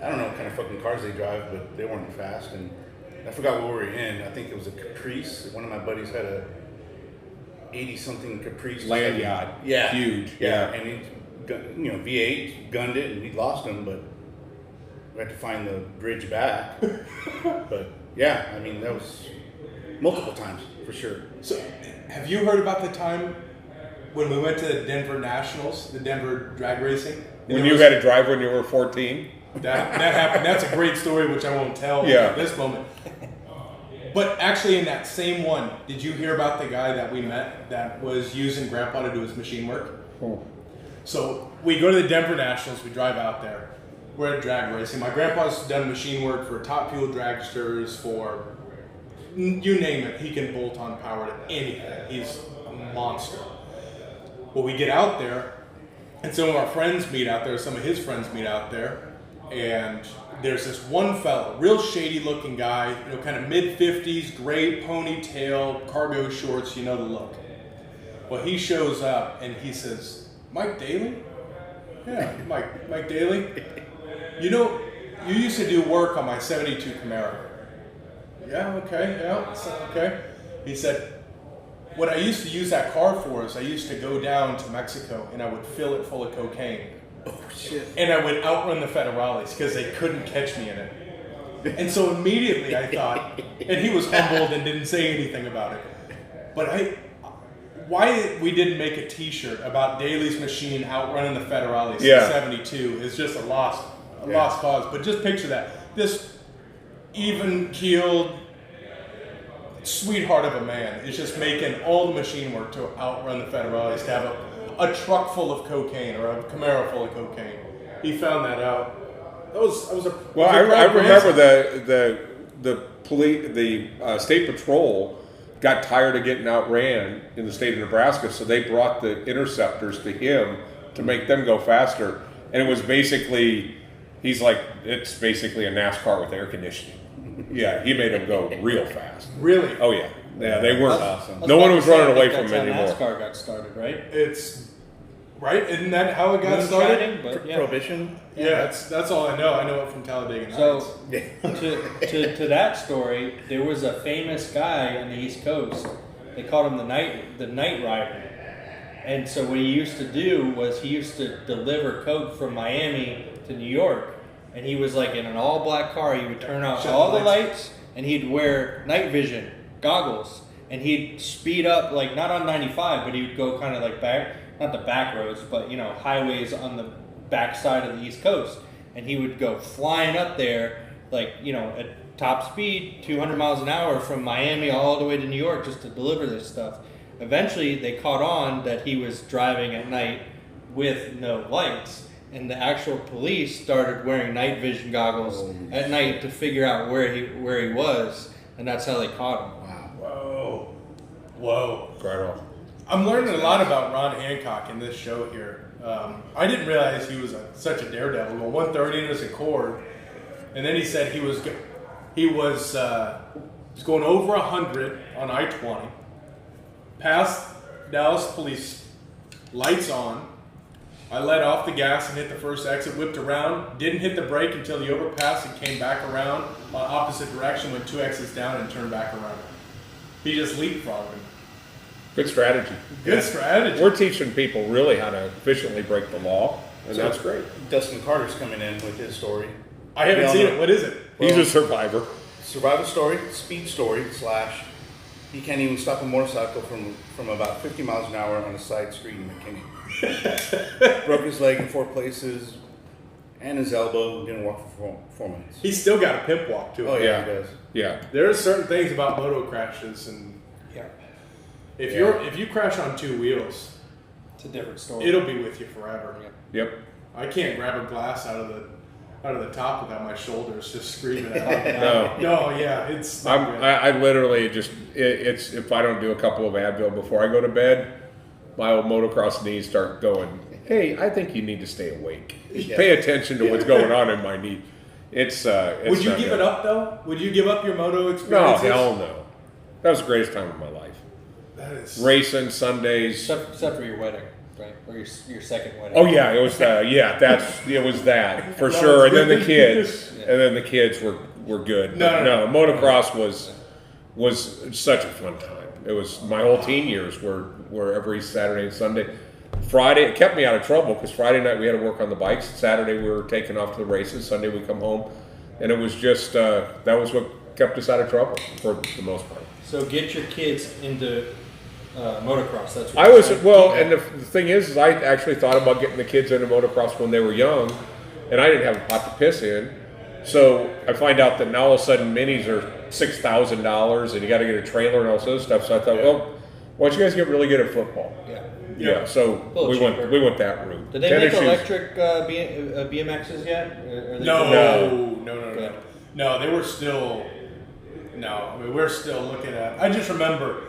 B: I don't know what kind of fucking cars they drive, but they weren't fast, and I forgot what we were in. I think it was a Caprice. One of my buddies had a 80-something Caprice.
C: Land yacht.
B: Yeah.
C: Huge.
B: Yeah. And he, V8, gunned it, and we lost him, but we had to find the bridge back. But yeah, I mean, that was multiple times, for sure.
A: So, have you heard about the time when we went to the Denver Nationals, the Denver drag racing?
C: When you had to drive when you were 14?
A: That happened. That's a great story, which I won't tell at this moment. But actually, in that same one, did you hear about the guy that we met that was using Grandpa to do his machine work?
C: Oh.
A: So we go to the Denver Nationals. We drive out there. We're at drag racing. My grandpa's done machine work for top fuel dragsters, for you name it. He can bolt on power to anything. He's a monster. Well, we get out there, and some of our friends meet out there. Some of his friends meet out there. And there's this one fellow, real shady looking guy, kind of mid-50s, gray ponytail, cargo shorts, the look. Well, he shows up and he says, "Mike Daly?" "Yeah, Mike Daly. You used to do work on my 72 Camaro." "Yeah, okay. He said, "What I used to use that car for is I used to go down to Mexico and I would fill it full of cocaine.
B: Oh, shit.
A: And I would outrun the federales because they couldn't catch me in it." And so immediately I thought, and he was humbled and didn't say anything about it. But why we didn't make a T-shirt about Daly's machine outrunning the federales in 72 is just a lost cause. But just picture that. This even-keeled sweetheart of a man is just making all the machine work to outrun the federales, to have a truck full of cocaine or a Camaro full of cocaine. He found that out.
C: I remember the police, the state patrol got tired of getting outran in the state of Nebraska, so they brought the interceptors to him to make them go faster. And it was basically, he's like, it's basically a NASCAR with air conditioning. Yeah, he made them go real fast.
A: Really?
C: Oh yeah. Yeah, they weren't.
B: Awesome.
C: No one was running away
D: that's
C: from him
D: how
C: anymore.
D: NASCAR got started, right?
A: It's right. Isn't that how it got started?
D: But, yeah.
B: Prohibition.
A: Yeah, that's all I know. I know it from Talladega Nights.
D: So to that story, there was a famous guy on the East Coast. They called him the Night Rider. And so what he used to do was he used to deliver coke from Miami to New York. And he was like in an all black car. He would turn off all the lights and he'd wear night vision goggles. And he'd speed up, like not on 95, but he would go kind of like back, not the back roads, but highways on the back side of the East Coast. And he would go flying up there, like, at top speed, 200 miles an hour from Miami all the way to New York just to deliver this stuff. Eventually, they caught on that he was driving at night with no lights. And the actual police started wearing night vision goggles at night to figure out where he was. And that's how they caught him.
A: Wow. Whoa.
C: Incredible.
A: I'm learning a lot about Ron Hancock in this show here. I didn't realize he was such a daredevil. Going 130 in his Accord, and then he said he was going over 100 on I-20, past Dallas police, lights on. I let off the gas and hit the first exit, whipped around, didn't hit the brake until the overpass and came back around on opposite direction, went 2 exits down and turned back around. He just leapfrogged him.
C: Good strategy.
A: Good strategy.
C: We're teaching people really how to efficiently break the law, and that's great.
B: Dustin Carter's coming in with his story.
A: I haven't seen it. What is it?
C: He's a survivor.
B: Survival story, speed story / he can't even stop a motorcycle from about 50 miles an hour on a side street in McKinney. Broke his leg in 4 places and his elbow. Didn't walk for 4 months.
A: He's still got a pimp walk to it.
B: Oh yeah, he does.
C: Yeah.
A: There are certain things about moto crashes, and if you crash on 2 wheels,
D: It's a different story.
A: it'll be with you forever.
C: Yep.
A: I can't grab a glass out of out of the top without my shoulders just screaming out.
C: No.
A: No, yeah, it's not good.
C: I literally just, it's if I don't do a couple of Advil before I go to bed, my old motocross knees start going, hey, I think you need to stay awake.
B: Yeah.
C: Pay attention to what's going on in my knee. It's
A: Would you
C: not
A: give
C: good.
A: it up though? Would you give up your moto
C: No,
A: experiences?
C: hell no. That was the greatest time of my life.
A: That is
C: Racing Sundays.
D: Except for your wedding, right? Or your second wedding.
C: Oh yeah, it was it was that for sure. And then the kids, were good. But
A: No.
C: Motocross was such a fun time. It was my whole teen years were every Saturday and Sunday. Friday it kept me out of trouble because Friday night we had to work on the bikes. Saturday we were taking off to the races. Sunday we come home, and it was just that was what kept us out of trouble for the most part.
D: So get your kids into motocross. That's what
C: I
D: you're
C: was
D: saying.
C: and the thing is I actually thought about getting the kids into motocross when they were young, and I didn't have a pot to piss in. So I find out that now all of a sudden minis are $6,000, and you got to get a trailer and all this other stuff. So I thought, well, why don't you guys get really good at football?
D: Yeah.
C: Yeah. So
D: Little
C: we
D: cheaper.
C: went that route.
D: Did they
C: Tennis
D: make
C: shoes-
D: electric BMXs yet? Or they
A: No. No, they were still. No, I mean, we're still looking at. I just remember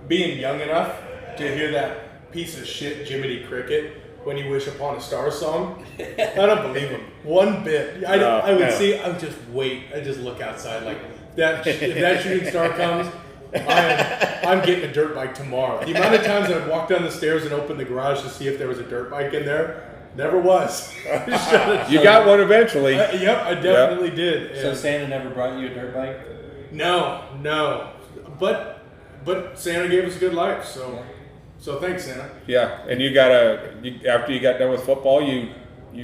A: being young enough to hear that piece of shit Jiminy Cricket "When You Wish Upon a Star" song. I don't believe him one bit. I would see. I would just wait. I just look outside like that. If that shooting star comes, I'm getting a dirt bike tomorrow. The amount of times I'd walk down the stairs and open the garage to see if there was a dirt bike in there, never was.
C: You got one eventually.
A: Yep, I definitely did.
D: So
A: And-
D: Santa never brought you a dirt bike?
A: No, but Santa gave us a good life, so thanks, Santa.
C: Yeah, and after you got done with football, we got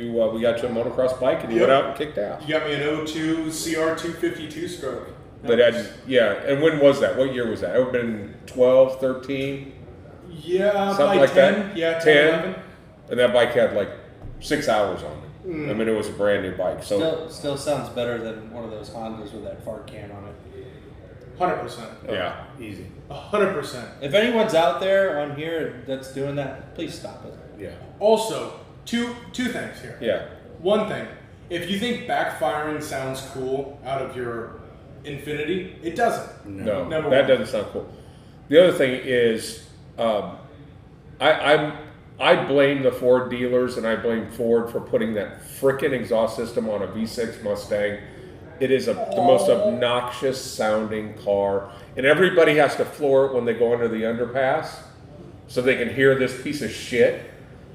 C: you a motocross bike and you
A: Yep.
C: went out and kicked ass.
A: You got me an 02 CR 252 stroke.
C: But and when was that? What year was that? It would have been 12, 13,
A: Yeah,
C: something
A: by
C: like
A: 10.
C: that.
A: Yeah,
C: 10,
A: 11.
C: and that bike had like 6 hours on it. I mean, it was a brand new bike. So
D: Still sounds better than one of those Hondas with that fart can on it.
A: 100%.
C: yeah.
B: Easy.
A: 100%.
D: If anyone's out there on here that's doing that, please stop it.
C: Yeah.
A: Also, two things here.
C: Yeah.
A: One thing, if you think backfiring sounds cool out of your Infinity, it doesn't.
C: No,
A: Number
C: that
A: one.
C: doesn't sound cool. The other thing is, I blame the Ford dealers and I blame Ford for putting that frickin' exhaust system on a V6 Mustang. It is the most obnoxious sounding car, and everybody has to floor it when they go under the underpass so they can hear this piece of shit.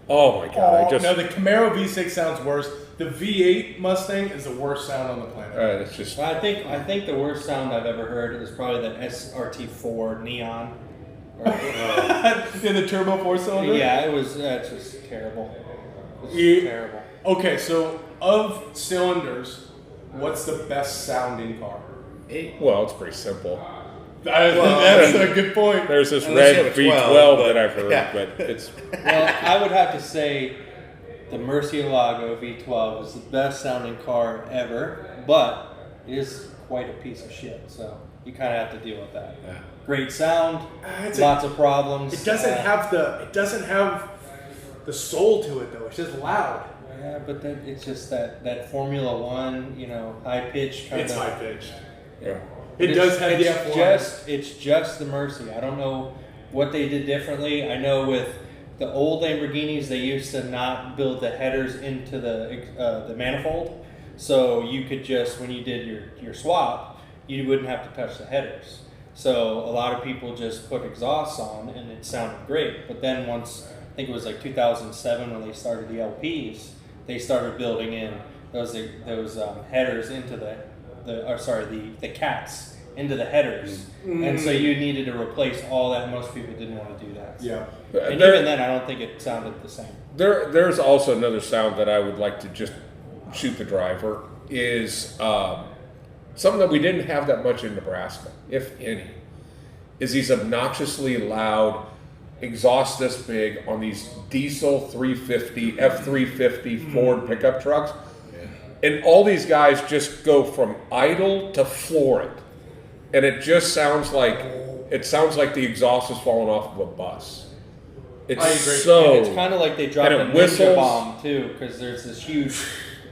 C: Oh my god!
A: No, the Camaro V6 sounds worse. The V8 Mustang is the worst sound on the planet.
C: It's just
D: Well, I think the worst sound I've ever heard is probably that SRT4 Neon.
A: In the turbo four-cylinder?
D: Yeah, that's just terrible. It's
A: Yeah.
D: terrible.
A: Okay, so of cylinders, what's the best sounding car?
C: well, it's pretty simple.
A: That's a good point.
C: There's this
B: Unless you
C: red
B: have a 12,
C: V12
B: but-
C: that I've heard,
B: yeah.
C: but it's
D: Well, I would have to say the Murcielago V12 is the best sounding car ever, but it is quite a piece of shit. So you kind of have to deal with that.
B: Yeah.
D: Great sound,
A: It's
D: lots of problems.
A: It doesn't have the soul to it though. It's just loud.
D: Yeah, but then it's just that Formula One, high pitch kind
A: It's
D: of.
A: high pitched.
C: yeah.
A: It does have the F1.
D: It's just the Mercy. I don't know what they did differently. I know with the old Lamborghinis, they used to not build the headers into the manifold, so you could just, when you did your swap, you wouldn't have to touch the headers. So a lot of people just put exhausts on, and it sounded great. But then once, I think it was like 2007 when they started the LPs, they started building in those headers into the cats into the headers, and so you needed to replace all that. Most people didn't want to do that.
A: Yeah.
D: And
C: There-
D: even then, I don't think it sounded the same.
C: There's also another sound that I would like to just shoot the driver is something that we didn't have that much in Nebraska, if any, is these obnoxiously loud exhausts this big on these diesel 350, F350 Ford pickup trucks. And all these guys just go from idle to floor it. And it just sounds like the exhaust is falling off of a bus. It's
A: I agree.
C: so
D: And it's kind of like they dropped
C: and
D: a
C: it
D: ninja
C: whistles.
D: bomb too, because there's this huge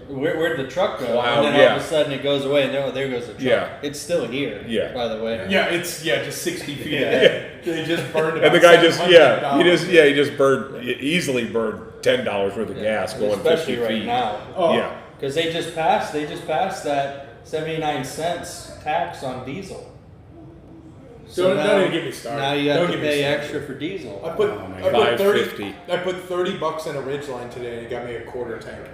D: Where'd the truck go?
C: Cloud,
D: and then all of a sudden it goes away, and there goes the truck.
C: Yeah.
D: It's still here.
C: Yeah.
D: By the way.
A: Yeah, it's just 60 feet ahead. They just burned.
C: And the guy just
A: $700.
C: he just easily burned $10 worth of gas going
D: Especially
C: 50
D: right
C: feet.
D: now.
A: Oh.
C: Yeah.
D: Because they just passed that 79 cents tax on diesel.
A: Don't
D: now,
A: even get me started.
D: Now you have
A: Don't
D: to
A: get me
D: pay
A: started.
D: extra for diesel.
A: I put,
B: Oh my
A: I put
C: $5.50.
A: I put $30 in a Ridgeline today, and it got me a quarter tank.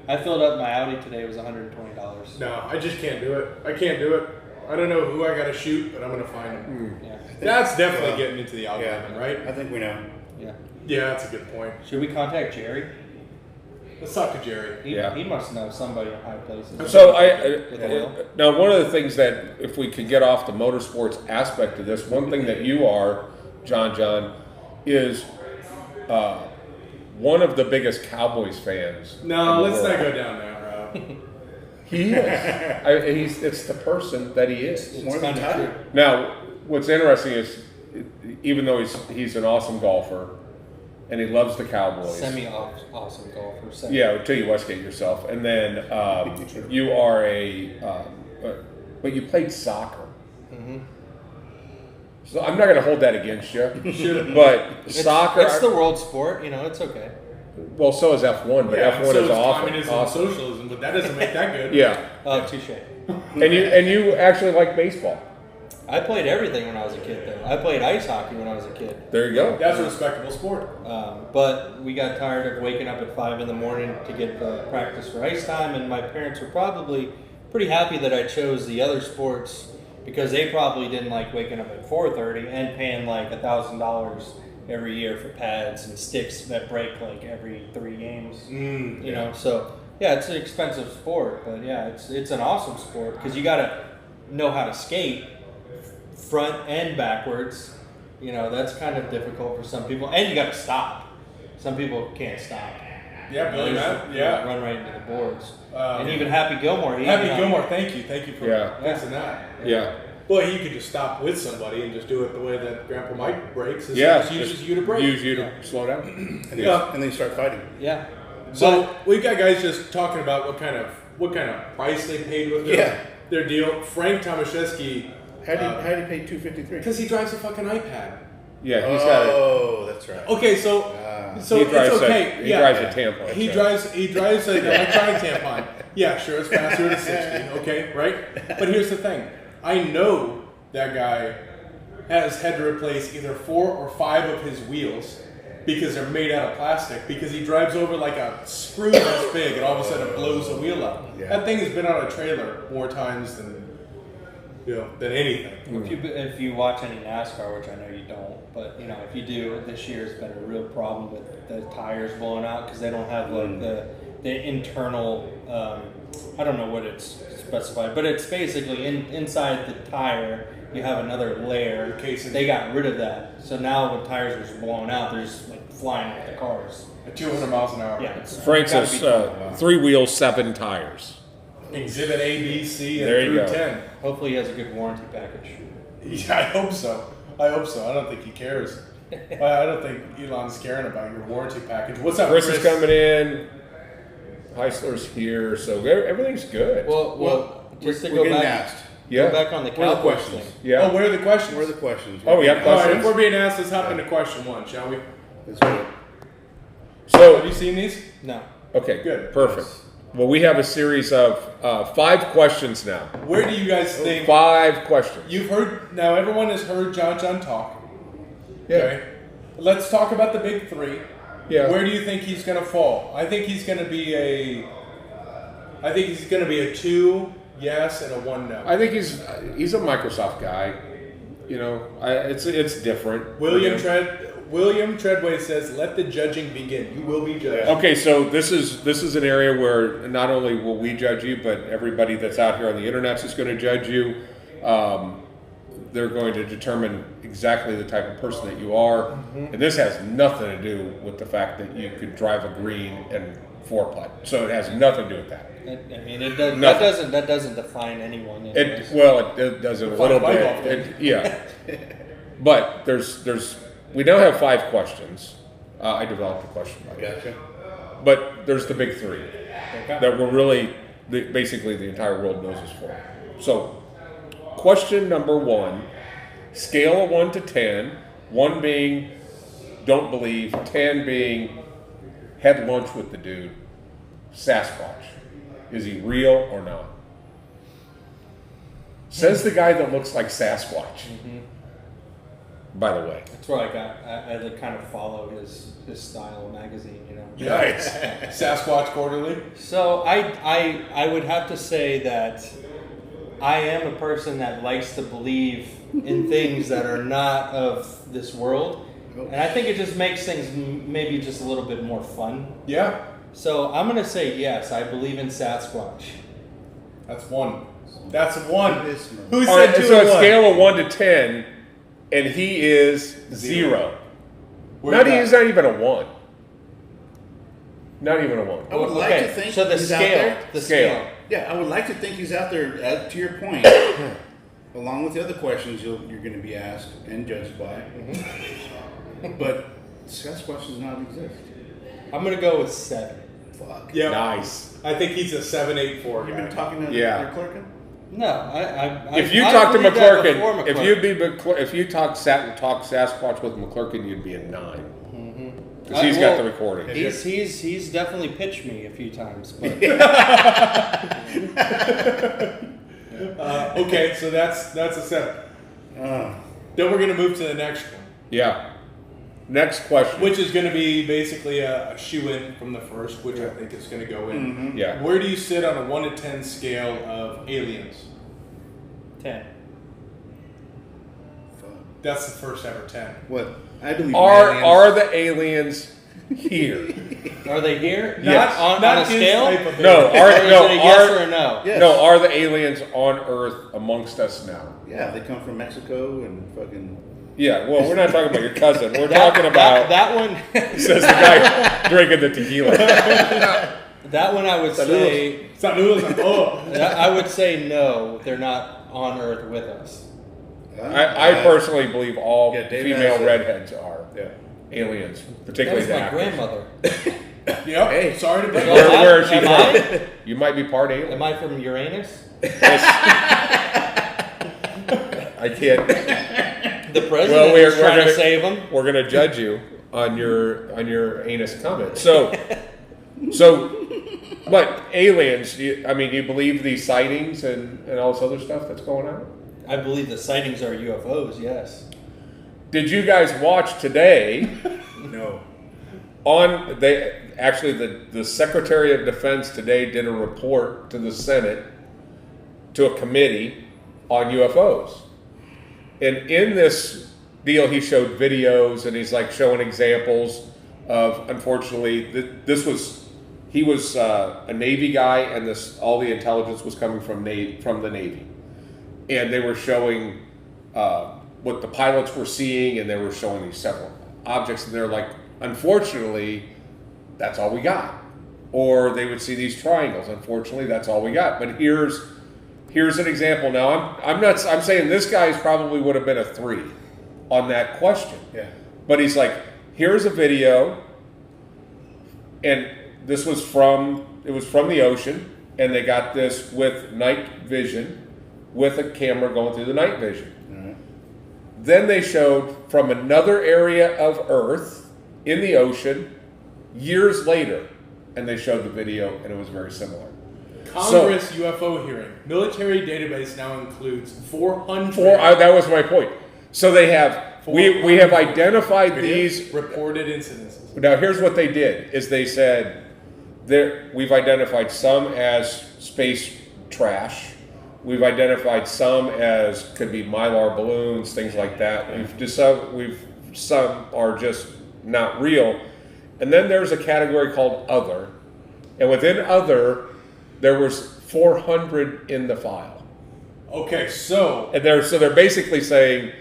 D: I filled up my Audi today. It was $120.
A: No, I just can't do it. I can't do it. I don't know who I got to shoot, but I'm gonna find him.
D: Yeah.
A: That's definitely getting into the algorithm, right?
B: I think we know.
D: Yeah.
A: Yeah, that's a good point.
D: Should we contact Jerry?
A: Let's talk to Jerry.
D: He must know somebody in high places.
C: So
D: With oil.
C: now one of the things that if we could get off the motorsports aspect of this, one thing that you are, John, is one of the biggest Cowboys fans.
A: No,
C: in the
A: let's
C: world.
A: not go down that route.
C: He is. It's the person that he is.
D: It's
B: More than
D: kinda
B: Tyler.
D: true.
C: Now, what's interesting is, even though he's an awesome golfer, and he loves the Cowboys.
D: Semi-awesome golfer.
C: Yeah, until you Westgate yourself, and then you are but you played soccer.
D: Mm-hmm.
C: So I'm not going to hold that against you.
A: Should've.
C: But soccer.
D: It's the world sport. It's okay.
C: Well, so is F1, but
A: Yeah,
C: F1
A: so
C: is awesome.
A: communism
C: Awesome.
A: and socialism, but that doesn't make that good.
C: Yeah,
D: Oh, touche.
C: and you actually like baseball.
D: I played everything when I was a kid, though. I played ice hockey when I was a kid.
C: There you go.
A: That's a respectable sport.
D: But we got tired of waking up at 5 in the morning to get practice for ice time, and my parents were probably pretty happy that I chose the other sports because they probably didn't like waking up at 4:30 and paying like $1,000 every year for pads and sticks that break like every 3 games. So yeah, it's an expensive sport, but yeah, it's an awesome sport because you got to know how to skate front and backwards. That's kind of difficult for some people, and you got to stop. Some people can't stop.
A: Yeah, Billy Matt.
D: They
A: Yeah.
D: run right into the boards. And even Happy Gilmore.
A: Happy Gilmore, thank you for
C: Yeah.
A: fixing that.
C: Yeah.
A: Well, you could just stop with somebody and just do it the way that Grandpa Mike breaks.
C: Yeah.
A: Just uses you to break.
C: Use you to slow down.
B: And
A: Yeah.
B: then you start fighting.
D: Yeah.
A: So we've got guys just talking about what kind of price they paid with their deal. Frank Tomaszewski,
B: How do you pay $253?
A: because he drives a fucking iPad.
C: Yeah, he's got it.
B: Oh, that's right.
A: Okay, so
C: He drives
A: it's okay.
C: He drives a tampon.
A: He
C: so.
A: drives an electronic tampon. Yeah, sure, it's faster than 60. Okay, right? But here's the thing. I know that guy has had to replace either 4 or 5 of his wheels because they're made out of plastic. Because he drives over like a screw that's big, and all of a sudden it blows the wheel up.
B: Yeah.
A: That thing has been on a trailer more times than anything.
D: If you watch any NASCAR, which I know you don't, but if you do, this year has been a real problem with the tires blowing out because they don't have like the internal. I don't know what it's specified, but it's basically inside the tire. You have another layer.
A: Casing.
D: They got rid of that, so now when tires are just blowing out, they're just like flying off the cars.
A: At 200 miles an hour.
D: Yeah, it's
C: Frank
D: gotta
C: says
D: be
C: 3 wheels, 7 tires.
A: Exhibit A, B, C, and
C: There you
A: through
C: go.
A: 10.
D: Hopefully, he has a good warranty package.
A: Yeah, I hope so. I don't think he cares. I don't think Elon's caring about your warranty package. What's up,
C: Chris is coming in. Heisler's here, so everything's good.
D: Well, just to
B: we're
D: go
B: getting
D: back,
B: asked.
C: Yeah.
D: go back on the
B: What are the
D: Cowboys
B: questions?
D: thing.
C: Yeah.
A: Oh, where are the questions?
B: Where are the questions?
C: Oh, we have
A: All right,
C: questions?
A: if we're being asked, let's hop into question 1, shall we?
B: Let's do it.
A: Have
C: So,
A: you seen these?
D: No.
C: okay,
A: Good.
C: perfect. Well, we have a series of 5 questions now.
A: Where do you guys think
C: 5 questions.
A: you've heard? Now everyone has heard John talk.
C: Yeah.
A: Okay. Let's talk about the big 3.
C: Yeah.
A: Where do you think he's going to fall? I think he's going to be a 2 yes and a 1 no.
C: I think he's a Microsoft guy. It's different.
A: William Treadway says, "Let the judging begin. You will be judged."
C: Okay, so this is an area where not only will we judge you, but everybody that's out here on the internet is going to judge you. They're going to determine exactly the type of person that you are, and this has nothing to do with the fact that you could drive a green and 4-putt. So it has nothing to do with that.
D: I mean, it does, that doesn't define anyone. anyways.
C: It does it a little
A: Define my
C: bit.
A: golf
C: Yeah, but we now have 5 questions. I developed the question. By the way.
B: Gotcha.
C: but there's the big three that we're really, basically the entire world knows us for. So, question number 1, scale of 1 to 10, 1 being don't believe, 10 being had lunch with the dude, Sasquatch. Is he real or not? Says the guy that looks like Sasquatch. By the way.
D: That's where I like kind of follow his style of magazine, you know.
A: Nice. Sasquatch Quarterly.
D: So I would have to say that I am a person that likes to believe in things that are not of this world. And I think it just makes things maybe just a little bit more fun.
A: Yeah.
D: So I'm going to say yes, I believe in Sasquatch.
A: That's 1. That's 1. Who
C: All
A: said
C: right,
A: 2
C: so
A: and
C: a
A: 1?
C: scale of 1 to 10, and he is 0.
A: Where's that?
C: He's not even a 1. Not even a 1.
B: I would like to think
D: so the
B: he's
D: scale,
B: out there.
D: the
C: Scale.
D: scale.
B: Yeah, I would like to think he's out there. To your point, along with the other questions you're going to be asked and judged by. But Sasquatch does not exist.
D: I'm going to go with 7.
B: Fuck.
A: Yeah.
C: Nice.
A: I think he's a 784
B: You've
A: guy.
B: been talking to
C: Yeah.
B: your clerk?
D: No, I
C: If you
D: I
C: talk to
D: believe that before
C: McClurkin, if you talk Sasquatch with McClurkin, you'd be a 9. Because he's got the recording.
D: He's definitely pitched me a few times. But
A: Okay, so that's a 7. Then we're going to move to the next one,
C: Yeah. Next question.
A: which is going to be basically a shoe-in from the first, which I think is going to go in.
C: Yeah.
A: Where do you sit on a 1 to 10 scale of aliens?
D: 10.
B: Fuck.
A: That's the first ever 10.
B: What? I believe
C: Are the aliens here?
D: Are they here?
C: Yes.
D: Not on a
A: his
D: scale?
A: type of
C: No,
A: alien.
D: Or is it a yes or a no?
B: Yes.
C: No, are the aliens on Earth amongst us now?
B: Yeah, they come from Mexico and fucking.
C: Yeah, well, we're not talking about your cousin. We're talking about,
D: that one.
C: says the guy drinking the tequila.
D: That one I would say.
A: It's not noodles.
D: I would say no. They're not on Earth with us.
C: I personally believe all
B: Yeah, Dave
C: female
B: has it.
C: redheads are aliens,
D: That
C: particularly
D: was
C: the
D: my
C: actors.
D: grandmother.
A: Yep.
B: Hey.
A: Sorry to break
D: Well,
A: it.
C: Where is she
D: Am
C: from?
D: I?
C: You might be part alien.
D: Am I from Uranus?
C: I can't.
D: The president
C: Well,
D: is trying to save them.
C: We're gonna judge you on your anus comment. So, but aliens. You believe these sightings and all this other stuff that's going on?
D: I believe the sightings are UFOs. Yes.
C: Did you guys watch today?
B: No.
C: The Secretary of Defense today did a report to the Senate, to a committee on UFOs. And in this deal, he showed videos and he's like showing examples of, unfortunately, he was a Navy guy, and all the intelligence was coming from the Navy. And they were showing what the pilots were seeing, and they were showing these several objects, and they're like, unfortunately, that's all we got. Or they would see these triangles. Unfortunately, that's all we got. But here's an example. Now, I'm saying this guy's probably would have been a 3 on that question.
B: Yeah.
C: But he's like, here's a video, and it was from the ocean, and they got this with night vision, with a camera going through the night vision.
B: Alright.
C: Then they showed from another area of Earth in the ocean years later, and they showed the video, and it was very similar.
A: Congress UFO hearing. Military database now includes 400
C: That was my point. So they have we have identified these.
A: reported incidences.
C: Now here's what they did: is they said we've identified some as space trash. We've identified some as could be mylar balloons, things like that. Some are just not real. And then there's a category called other. And within other, there was 400 in the file.
A: Okay, so
C: And they're basically saying,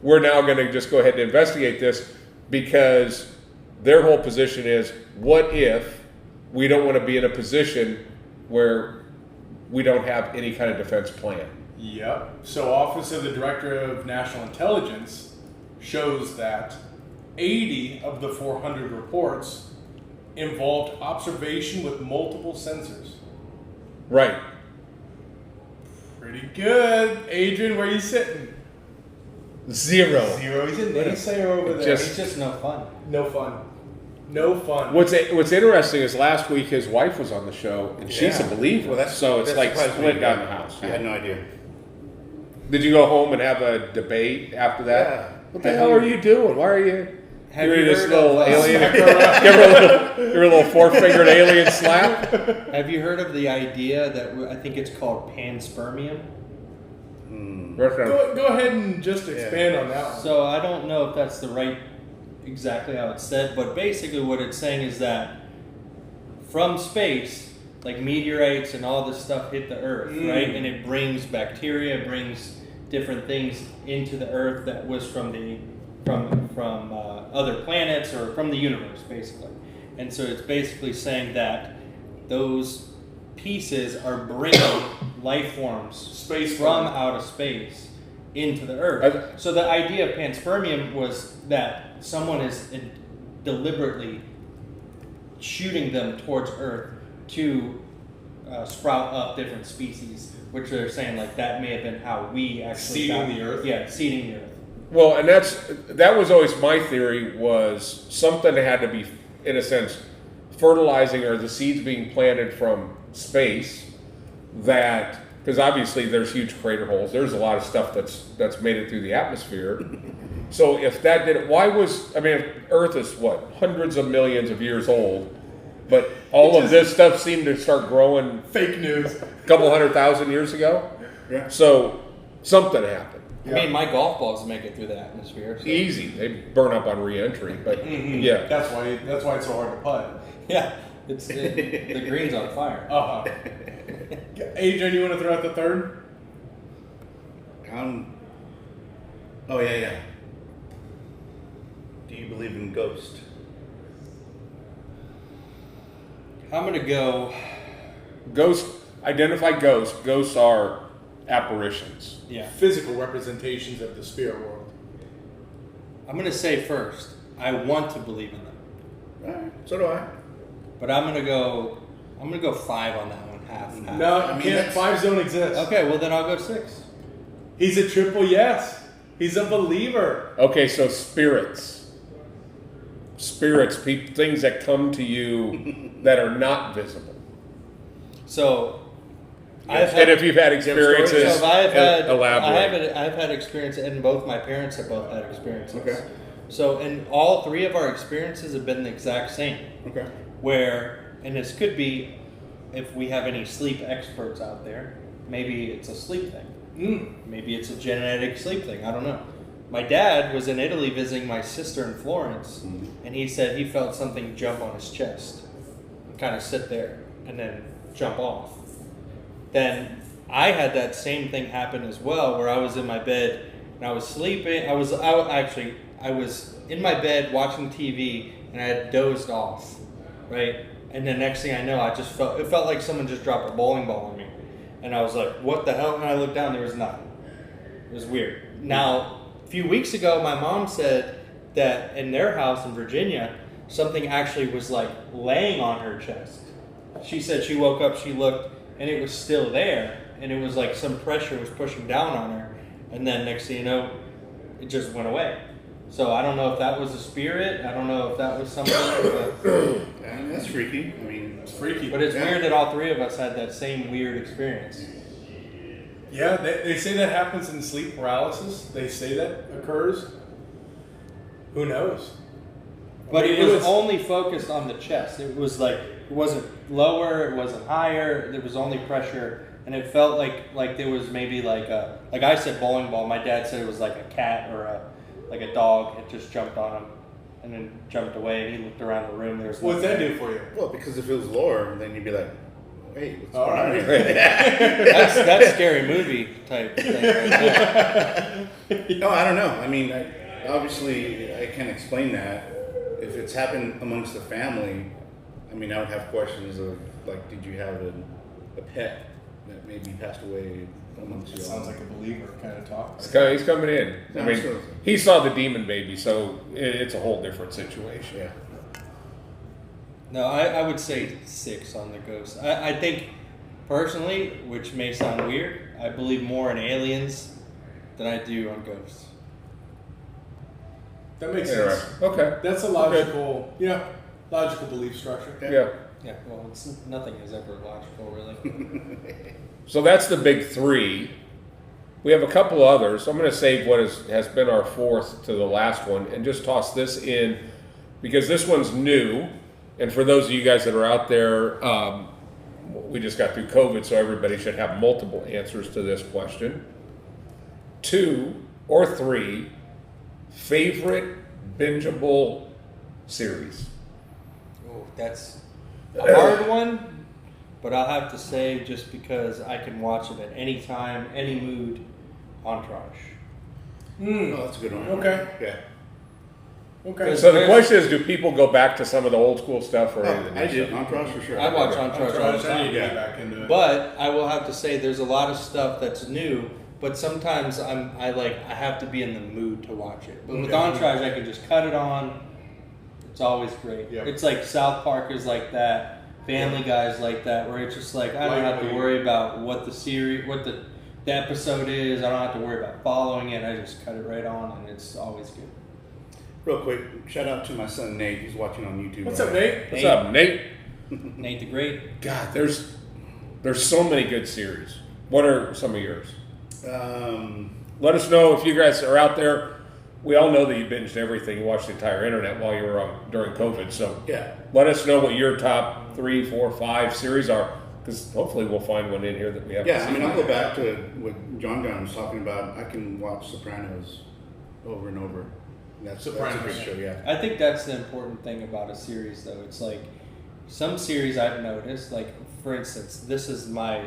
C: we're now going to just go ahead and investigate this, because their whole position is, what if we don't want to be in a position where we don't have any kind of defense plan?
A: yep. So Office of the Director of National Intelligence shows that 80 of the 400 reports involved observation with multiple sensors.
C: Right.
A: Pretty good. Adrian, where are you sitting?
C: 0.
A: Zero. He's a naysayer over there.
C: Just-
D: It's just no fun.
A: No fun. No fun.
C: What's interesting is last week his wife was on the show and she's a
B: Yeah.
C: believer.
B: Well, that's-
C: so it's
B: that
C: like
B: surprised
C: split
B: me.
C: down the house.
B: I had no idea.
C: Did you go home and have a debate after that?
B: Yeah.
C: What the hell are you doing? Why are you?
D: Have
C: You're
D: you
C: this
D: heard
C: little
D: of,
C: alien. give her a little four-fingered alien slap.
D: Have you heard of the idea that I think it's called Panspermia?
A: Go ahead and just expand on that one.
D: So I don't know if that's the right, exactly how it's said, but basically what it's saying is that from space, like meteorites and all this stuff hit the Earth, right? And it brings bacteria, brings different things into the Earth that was from other planets or from the universe, basically. And so it's basically saying that those pieces are bringing life forms
A: Space
D: from
A: form.
D: out of space into the Earth. So the idea of panspermia was that someone is deliberately shooting them towards Earth to sprout up different species, which they're saying like that may have been how we actually
A: Seeding the Earth?
D: Yeah, seeding the Earth.
C: Well, and that was always my theory, was something that had to be, in a sense, fertilizing or the seeds being planted from space. That, because obviously there's huge crater holes. There's a lot of stuff that's made it through the atmosphere. So if that did it, Earth is what, hundreds of millions of years old, but all of this stuff seemed to start growing
A: Fake news.
C: a couple 100,000 years ago.
B: Yeah.
C: So something happened.
D: I mean, my golf balls make it through the atmosphere. So.
C: Easy. They burn up on re-entry, but yeah.
A: That's why it's so hard to putt.
D: Yeah, the green's on fire.
A: Adrian, you want to throw out the third?
B: Oh yeah. Do you believe in ghosts?
D: I'm gonna go.
C: Identify ghosts. Ghosts are apparitions.
D: Yeah,
A: Physical representations of the spirit world.
D: I'm gonna say first. I want to believe in them,
B: Alright, so do I.
D: but I'm gonna go 5 on that one. Half.
A: No,
B: I mean,
A: can't.
B: that's-
A: Fives don't exist.
D: Okay, well then I'll go 6.
A: He's a triple yes. He's a believer.
C: Okay, so spirits, things that come to you that are not visible.
D: So,
C: And if you've had experiences,
D: So I've had
C: elaborate.
D: I've had experience, and both my parents have both had experiences.
B: Okay.
D: So, and all 3 of our experiences have been the exact same.
B: Okay.
D: Where, and this could be, if we have any sleep experts out there, maybe it's a sleep thing. Maybe it's a genetic sleep thing. I don't know. My dad was in Italy visiting my sister in Florence, and he said he felt something jump on his chest, and kind of sit there, and then jump off. Then I had that same thing happen as well, where I was in my bed and I was sleeping. I was in my bed watching TV, and I had dozed off, right? And the next thing I know, it felt like someone just dropped a bowling ball on me. And I was like, what the hell? And I looked down, there was nothing. It was weird. Now, a few weeks ago, my mom said that in their house in Virginia, something actually was like laying on her chest. She said she woke up, she looked, and it was still there. And it was like some pressure was pushing down on her. And then next thing you know, it just went away. So I don't know if that was a spirit. I don't know if that was something.
B: Yeah, that's freaky. I mean,
A: It's freaky.
D: But it's
B: Yeah.
D: weird that all 3 of us had that same weird experience.
A: Yeah, they say that happens in sleep paralysis. They say that occurs. Who knows?
D: But
A: I mean,
D: it was only focused on the chest. It was like, it wasn't lower, it wasn't higher, there was only pressure. And it felt like there was maybe like I said bowling ball, my dad said it was like a cat or a dog had just jumped on him and then jumped away, and he looked around the room, there was
A: What's
D: nothing
A: that
D: there.
A: do for you?
B: well, because if it was lower, then you'd be like, wait, what's
A: All
B: going on
A: right.
B: here?
D: That's scary movie type thing right there.
B: No, I don't know. I mean, obviously, I can't explain that. If it's happened amongst the family, I mean, I would have questions of, like, did you have a pet that maybe passed away amongst you all?
A: Sounds like a believer kind of talk.
C: He's coming in.
B: No,
C: I mean,
B: sure.
C: he saw the demon baby, so it's a whole different situation.
B: Yeah.
D: No, I would say 6 on the Ghost. I think, personally, which may sound weird, I believe more in aliens than I do on ghosts.
A: That makes
C: Yeah,
A: sense.
C: right. Okay.
A: That's a logical, logical belief structure.
C: Yeah.
D: Yeah, well, nothing is ever logical, really.
C: So that's the big 3. We have a couple others. I'm going to save what has been our 4th to the last one and just toss this in because this one's new. And for those of you guys that are out there, we just got through COVID, so everybody should have multiple answers to this question. 2 or 3 favorite bingeable series.
D: Oh, that's a hard one, but I'll have to say, just because I can watch it at any time, any mood, Entourage.
B: Oh, that's a good one.
A: Okay.
B: Yeah.
A: Okay.
C: So the question is, do people go back to some of the old school stuff or
B: Oh,
C: any of the
B: I
C: new
B: did.
C: stuff?
B: Entourage for sure.
D: I watch Entourage all the
A: I need to
D: time.
A: get back into it.
D: But I will have to say, there's a lot of stuff that's new. But sometimes I have to be in the mood to watch it. But with
A: Okay.
D: Entourage, I can just cut it on. It's always great.
A: Yep.
D: It's like South Park is like that. Family Guy's like that, where it's just like I don't have to worry about what the episode is. I don't have to worry about following it. I just cut it right on, and it's always good.
B: Real quick, shout out to my son Nate. He's watching on YouTube.
A: What's
B: right
A: up,
B: now.
A: Nate?
C: What's up, Nate?
D: Nate the Great.
C: God, there's so many good series. What are some of yours? Let us know if you guys are out there. We all know that you binged everything. You watched the entire internet while you were during COVID. So
B: Yeah.
C: let us know what your top 3, 4, 5 series are, because hopefully we'll find one in here that we haven't
B: Yeah, I
C: seen.
B: mean, I'll go back to what John was talking about. I can watch Sopranos over and over. That's a
A: Sopranos.
B: great show, yeah.
D: I think that's the important thing about a series, though. It's like some series I've noticed, like for instance, this is my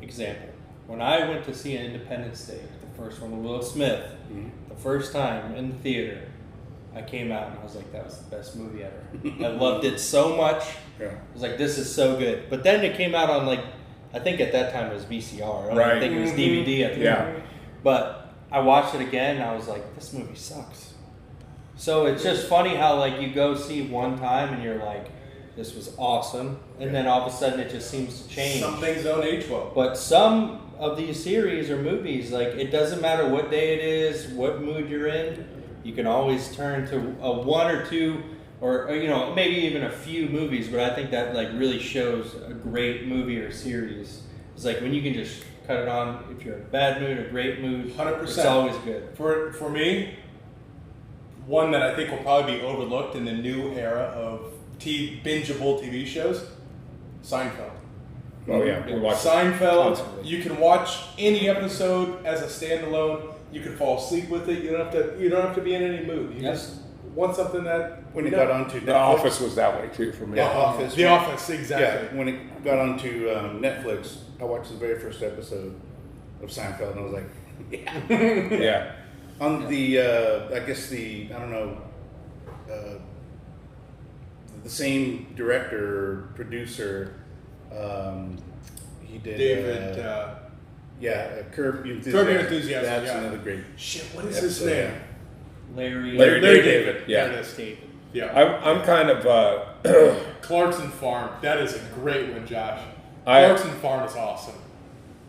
D: example. When I went to see Independence Day, the first one with Will Smith, the first time in the theater, I came out and I was like, that was the best movie ever. I loved it so much.
B: Yeah.
D: I was like, this is so good. But then it came out on I think at that time it was VCR. I don't
C: Right.
D: think it was DVD at the
C: Yeah.
D: time. But I watched it again and I was like, this movie sucks. So it's just funny how you go see one time and you're like, this was awesome. And then all of a sudden it just seems to change.
A: Some things don't age well.
D: But some of these series or movies, it doesn't matter what day it is, what mood you're in, you can always turn to a 1 or 2 or maybe even a few movies, but I think that really shows a great movie or series. It's when you can just cut it on if you're in a bad mood or great mood.
A: 100%.
D: It's always good.
A: For me, one that I think will probably be overlooked in the new era of bingeable TV shows, Seinfeld.
C: Oh yeah, we watch
A: Seinfeld.
C: constantly.
A: You can watch any episode as a standalone. You can fall asleep with it. You don't have to be in any mood. You
D: Yes.
A: just want something that
B: When it got onto
C: The Office was that way too for me.
B: Yeah, Office.
A: The Office, exactly.
B: Yeah, when it got onto Netflix, I watched the very first episode of Seinfeld, and I was like, yeah.
C: Yeah.
B: On the, I guess the same director, producer, he did
A: David.
B: Curb Your Enthusiasm.
A: Curb Your Enthusiasm,
B: That's
A: yeah.
B: another great.
A: Shit, what is his
B: episode,
A: name?
D: Larry
C: Larry
A: David.
C: David. Yeah.
A: There it is.
D: David.
A: Yeah.
C: I'm kind of
A: Clarkson Farm. That is a great one, Josh.
C: I-
A: Clarkson Farm is awesome.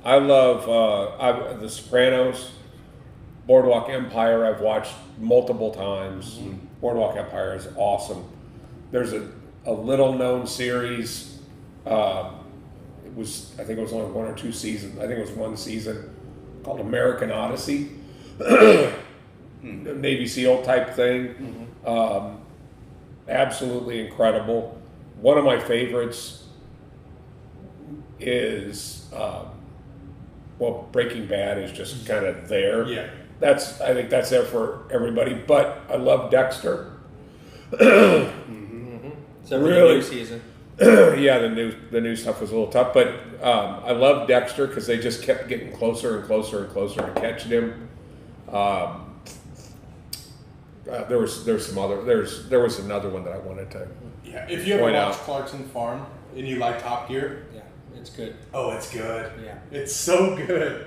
C: I love The Sopranos, Boardwalk Empire. I've watched multiple times. Boardwalk Empire is awesome. There's a little known series. I think it was only 1 or 2 seasons. I think it was 1 season called American Odyssey, Navy SEAL type thing. Absolutely incredible. One of my favorites is Breaking Bad is just kind of there.
A: Yeah.
C: I think that's there for everybody. But I love Dexter.
D: Except for the
C: Really?
D: new season.
C: Yeah, the new stuff was a little tough, but I love Dexter because they just kept getting closer and closer and closer to catching him. There was another one that I wanted to.
A: Yeah. If you ever
C: Point
A: watch
C: out.
A: Clarkson Farm and you like Top Gear,
D: Yeah, it's good.
A: oh, it's good.
D: Yeah.
A: It's so good.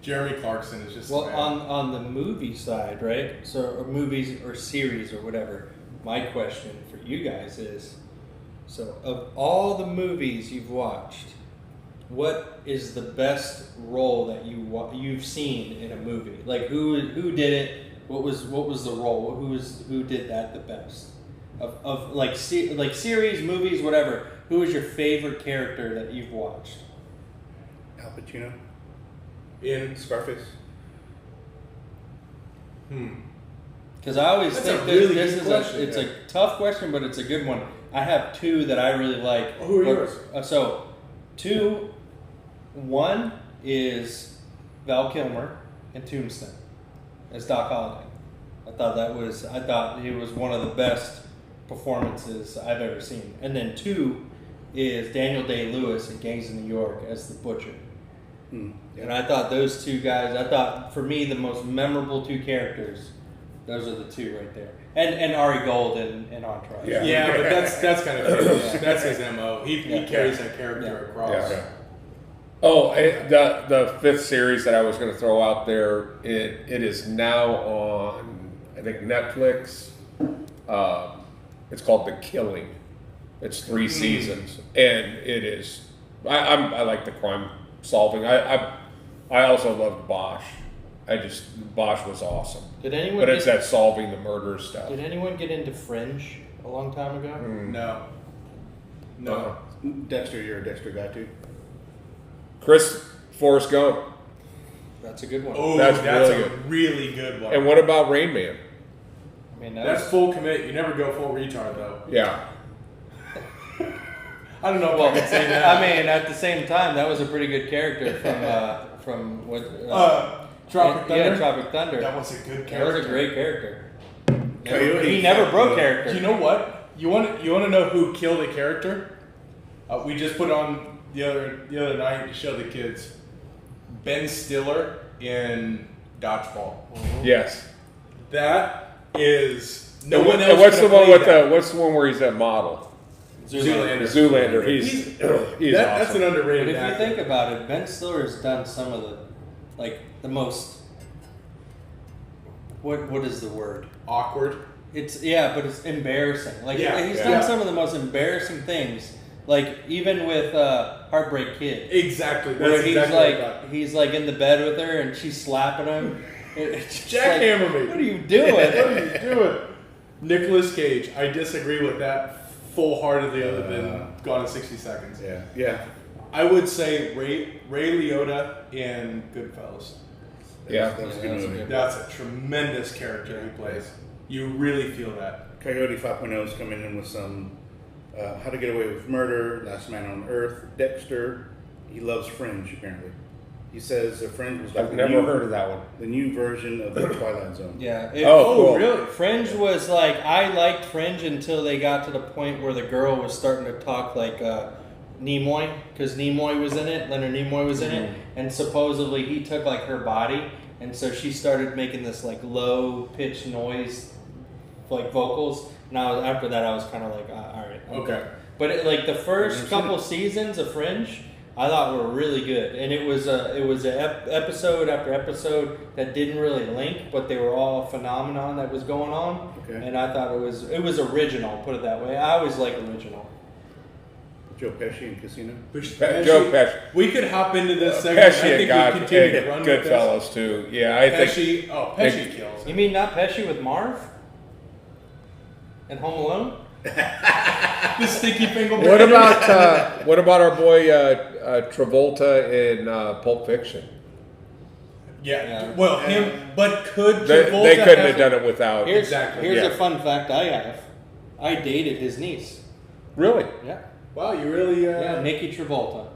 A: Jeremy Clarkson is just
D: Well,
A: a man.
D: on the movie side, right? So, or movies or series or whatever. My question for you guys is: So, of all the movies you've watched, what is the best role that you've seen in a movie? Like who did it? What was the role? Who did that the best? Of like series, movies, whatever. Who was your favorite character that you've watched?
B: Al Pacino
A: In
B: Scarface.
D: Because I always
A: That's
D: think
A: a really
D: this
A: good
D: is
A: question,
D: it's a tough question, but it's a good one. I have two that I really like.
A: Who are yours?
D: So, one is Val Kilmer in Tombstone as Doc Holliday. I thought he was one of the best performances I've ever seen. And then two is Daniel Day-Lewis in Gangs of New York as the Butcher.
B: Yeah.
D: And I thought those two guys, for me, the most memorable two characters, those are the two right there. And Ari Gold in Entourage.
C: Yeah.
A: Yeah, but that's kind of that's his MO. He carries that character across.
C: Yeah. Oh, the fifth series that I was going to throw out there, it is now on, I think, Netflix. It's called The Killing. It's 3 seasons, and it is. I like the crime solving. I also loved Bosch. Bosch was awesome.
D: Did anyone?
C: But it's that solving the murder stuff.
D: Did anyone get into Fringe a long time ago?
A: No.
B: Dexter, you're a Dexter guy too.
C: Chris Forrest Gump.
D: That's a good one.
A: Oh,
C: That's
A: that's
C: really
A: a
C: good.
A: really good one.
C: And what about Rain Man?
D: I mean,
A: That's full commit. You never go full retard though.
C: Yeah.
A: I don't know if I can say that.
D: I mean, at the same time, that was a pretty good character from what?
A: Tropic Thunder.
D: Yeah, Tropic Thunder.
A: That was a good
D: That
A: character.
D: was a great character.
B: Coyote.
D: He never broke character.
A: You know what? You want to know who killed a character? We just put on the other night to show the kids. Ben Stiller in Dodgeball.
C: Yes.
A: That is
C: And what's the one where he's that model?
A: Zoolander.
C: Zoolander. He's
A: That's
C: awesome.
A: an
D: But
A: underrated
D: if you
A: actor.
D: think about it, Ben Stiller has done some of the most. What is the word?
A: Awkward.
D: But it's embarrassing. Like
A: Yeah,
D: he's
A: yeah.
D: done some of the most embarrassing things. Like even with Heartbreak Kid,
A: Exactly.
D: where
A: That's
D: he's
A: exactly
D: like
A: what I thought.
D: he's like in the bed with her and she's slapping him. It's just
A: Jackhammer
D: like,
A: me.
D: What are you doing?
A: What are you doing? Nicolas Cage. I disagree with that full-heartedly, other than Gone in 60 Seconds.
B: Yeah.
A: I would say Ray Liotta in Goodfellas.
C: Yeah.
B: That was a
D: Yeah,
B: good
D: that's a
B: movie.
D: good-
A: That's a tremendous character he plays. You really feel that.
B: Coyote 5.0 is coming in with some How to Get Away with Murder, Last Man on Earth, Dexter. He loves Fringe, apparently. He says Fringe was like
C: I've never heard of that one.
B: the new version of the Twilight Zone.
D: Yeah.
C: Cool.
A: Really?
D: Fringe was like I liked Fringe until they got to the point where the girl was starting to talk like Nimoy, because Nimoy was in it. Leonard Nimoy was in it, and supposedly he took like her body, and so she started making this like low pitched noise, like vocals. Now after that, I was kind of like, all right,
A: Okay.
D: But like the first
B: Never seen
D: couple
B: it.
D: seasons of Fringe, I thought were really good, and it was episode after episode that didn't really link, but they were all a phenomenon that was going on,
B: Okay.
D: and I thought it was original. Put it that way. I always like original.
B: Joe Pesci in Casino.
C: Joe Pesci.
A: We could hop into this segment.
C: Pesci
A: I
C: and
A: think
C: God,
A: we continue to run with this.
C: Goodfellas too. Yeah, I think.
A: Pesci kills.
D: You mean not Pesci with Marv? And Home Alone?
A: The sticky finger.
C: What about our boy Travolta in Pulp Fiction?
A: Yeah. Well, him. But could
C: They
A: Travolta
C: couldn't have done it without.
D: Here's
A: Exactly,
C: yeah.
D: a fun fact I have. I dated his niece.
C: Really?
D: Yeah.
A: Wow, you really.
D: Yeah, Nikki Travolta.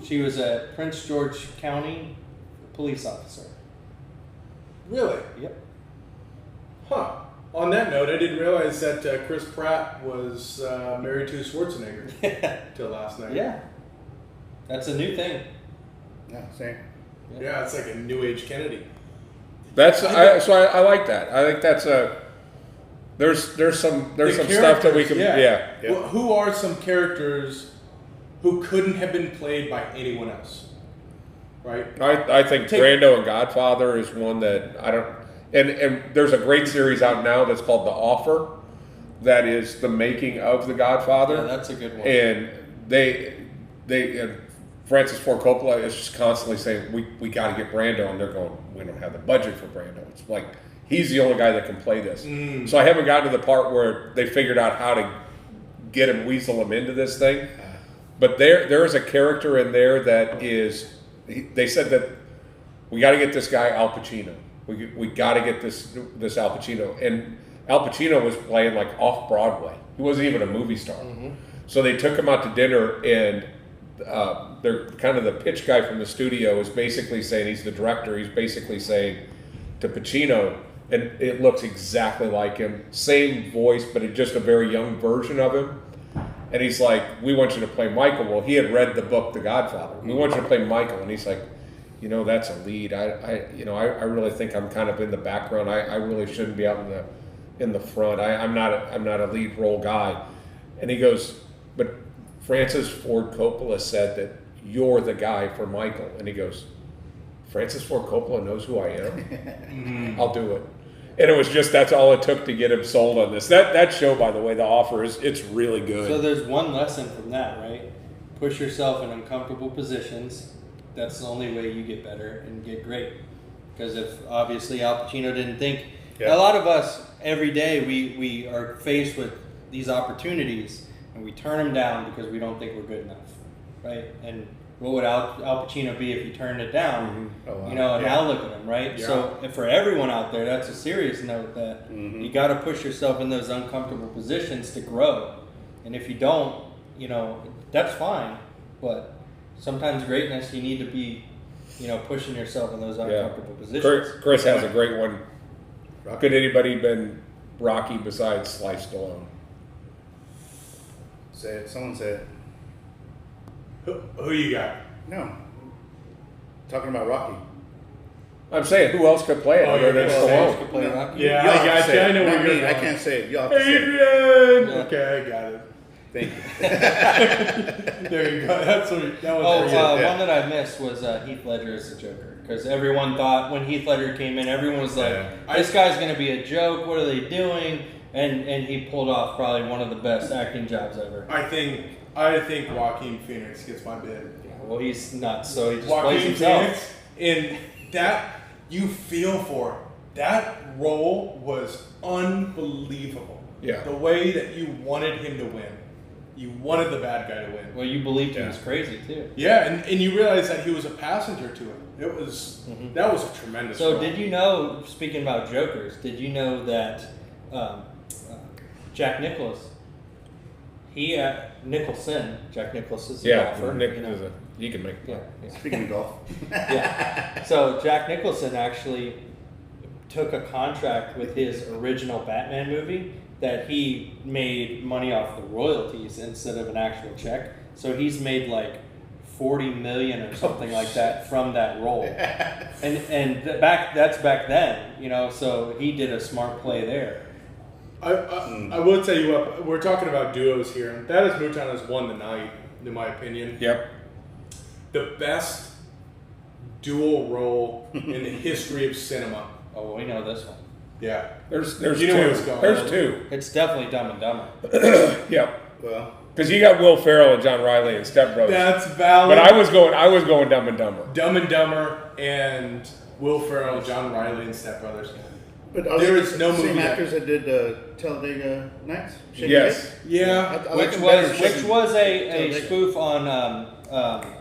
D: She was a Prince George County police officer.
A: Really?
D: Yep.
A: Huh. On that note, I didn't realize that Chris Pratt was married to Schwarzenegger till last night.
D: Yeah. That's a new thing.
B: Yeah, same.
A: Yeah, it's like a new age Kennedy.
C: I like that. I think that's a. There's some stuff that we can. Yeah.
B: Yeah.
A: Well, who are some characters who couldn't have been played by anyone else? Right?
C: I think
A: Take-
C: Brando and Godfather is one that I don't. And there's a great series out now that's called The Offer that is the making of The Godfather.
D: Yeah, that's a good one.
C: And and Francis Ford Coppola is just constantly saying, we got to get Brando, and they're going, we don't have the budget for Brando. It's like, he's the only guy that can play this. So I haven't gotten to the part where they figured out how to get him, weasel him into this thing. But there is a character in there that is, they said that we got to get this guy Al Pacino. We got to get this Al Pacino. And Al Pacino was playing like off Broadway. He wasn't even a movie star. So they took him out to dinner, and they're kind of the pitch guy from the studio is basically saying, he's the director, he's basically saying to Pacino, and it looks exactly like him, same voice, but just a very young version of him. And he's like, we want you to play Michael. Well, he had read the book The Godfather. We want you to play Michael. And he's like, that's a lead. I really think I'm kind of in the background. I really shouldn't be out in the front. I'm not a lead role guy. And he goes, but Francis Ford Coppola said that you're the guy for Michael. And he goes, Francis Ford Coppola knows who I am? I'll do it. And it was just, that's all it took to get him sold on this. That show, by the way, The Offer, it's really good.
D: So there's one lesson from that, right? Push yourself in uncomfortable positions. That's the only way you get better and get great. Because if obviously Al Pacino didn't think, a lot of us every day we are faced with these opportunities and we turn them down because we don't think we're good enough, right? And what would Al Pacino be if he turned it down? Now look at him, right?
A: Yeah.
D: So and for everyone out there, that's a serious note that you got to push yourself in those uncomfortable positions to grow. And if you don't, that's fine. But sometimes greatness, you need to be, pushing yourself in those uncomfortable positions.
C: Chris has a great one. Could anybody been Rocky besides Sly Stallone?
B: Say it. Someone say it.
A: Who you got?
B: No. Talking about Rocky.
C: I'm saying, who else could play it other than Stallone?
D: Could play Rocky.
A: Yeah,
B: Y'all
A: I
B: have to
A: got
B: say
A: you. I
B: it.
A: know
B: Not
A: where you're
B: me.
A: going.
B: I can't say it. Y'all have to say it.
A: Adrian!
D: Yeah.
A: Okay, I got it.
B: Thank you.
A: There you go. That was pretty good.
D: One that I missed was Heath Ledger as the Joker. Because everyone thought when Heath Ledger came in, everyone was like, this guy's going to be a joke. What are they doing? And he pulled off probably one of the best acting jobs ever.
A: I think Joaquin Phoenix gets my bid.
D: Well, he's nuts, so he just plays
A: Joaquin
D: himself.
A: Phoenix, and that you feel for. That role was unbelievable.
C: Yeah.
A: The way that you wanted him to win. You wanted the bad guy to win.
D: Well, you believed he was crazy, too.
A: Yeah, and you realized that he was a passenger to it. It was that was a tremendous
D: So
A: role.
D: did you know, speaking about Jokers, did you know that Jack Nicklaus, Jack Nicklaus is the golfer.
C: Nick he can make
D: Yeah.
B: Speaking of golf.
D: Yeah. So Jack Nicholson actually took a contract with his original Batman movie that he made money off the royalties instead of an actual check. So he's made like $40 million or something like that from that role. And that's back then, so he did a smart play there.
A: I will tell you what, we're talking about duos here, and that is Mutan has won the night, in my opinion.
C: Yep.
A: The best dual role in the history of cinema.
D: Oh, well, we know this one.
A: Yeah.
C: There's
A: You know
C: two.
A: where it's going.
C: There's two.
D: It's definitely Dumb and Dumber.
C: Yep.
B: Well,
C: Because you got Will Ferrell and John Riley and Step Brothers.
A: That's valid.
C: But I was going Dumb and Dumber.
A: Dumb and Dumber and Will Ferrell, John Riley, and Step Brothers.
B: but are
A: There
B: they
A: is no
B: the same
A: movie that-
B: actors that did Talladega Nights? Shake
C: Yes.
B: It?
A: Yeah.
B: I like
D: Which
B: them better
D: was
B: than
D: which
B: Shake
D: was a
B: Talladega.
D: spoof on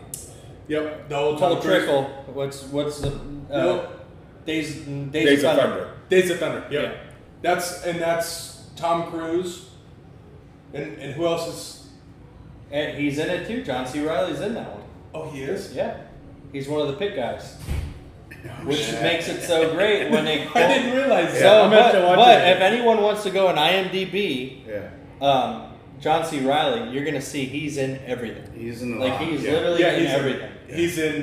A: Yep. The old
D: Full
A: Tom Cruise.
D: Trickle. What's the
A: Nope.
D: Days
C: Days of Thunder.
A: Days of Thunder. Yep.
D: Yeah.
A: That's Tom Cruise. And who else is?
D: And he's in it too. John C. Reilly's in that one.
A: Oh, he is.
D: Yeah, he's one of the pit guys, which makes it so great when they.
A: I didn't realize that.
D: So,
A: I'm gonna have to watch
D: but
A: it.
D: if anyone wants to go on IMDb,
B: Yeah.
D: John C. Reilly, you're gonna see he's in everything.
B: He's in the
D: Like
B: lot.
D: he's
B: Yeah.
D: literally in
A: he's
D: everything.
A: He's in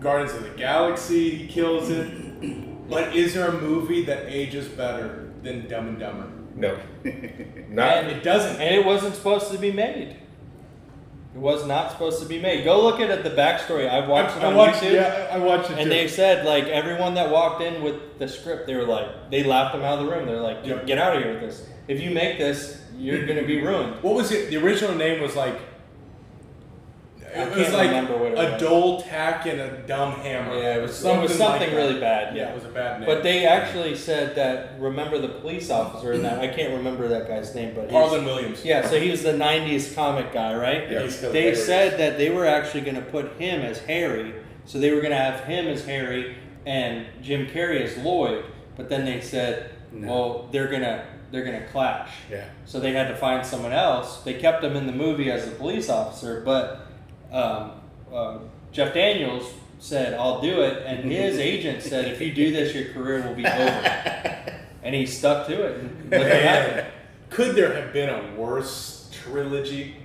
A: Guardians of the Galaxy. He kills it. But is there a movie that ages better than Dumb and Dumber?
C: No.
A: And
C: Not.
A: it doesn't.
D: And it wasn't supposed to be made. It was not supposed to be made. Go look at the backstory. I watched it on YouTube.
A: Yeah, I watched it
D: and
A: too.
D: they said, like, everyone that walked in with the script, they were like, they laughed them out of the room. They're like,
A: Yep.
D: get out of here with this. If you make this, you're going to be ruined.
A: What was it? The original name was like.
D: I
A: It was
D: can't
A: like
D: remember what it
A: a
D: was.
A: dull tack and a dumb hammer.
D: Yeah, it was
A: like
D: something
A: that.
D: really bad.
A: Yeah, it was a bad name.
D: But they actually said that, remember the police officer in that, I can't remember that guy's name, but he's-
A: Harlan Williams.
D: yeah, so he was the 90s comic guy, right?
A: Yeah, he's
D: They
A: hilarious.
D: said that they were actually going to put him as Harry, so they were going to have him as Harry and Jim Carrey as Lloyd, but then they said,
B: No.
D: well, they're gonna clash.
B: Yeah.
D: So they had to find someone else. They kept him in the movie as a police officer, but Jeff Daniels said, I'll do it, and his agent said, if you do this, your career will be over. And he stuck to it. And look what happened.
A: Could there have been a worse trilogy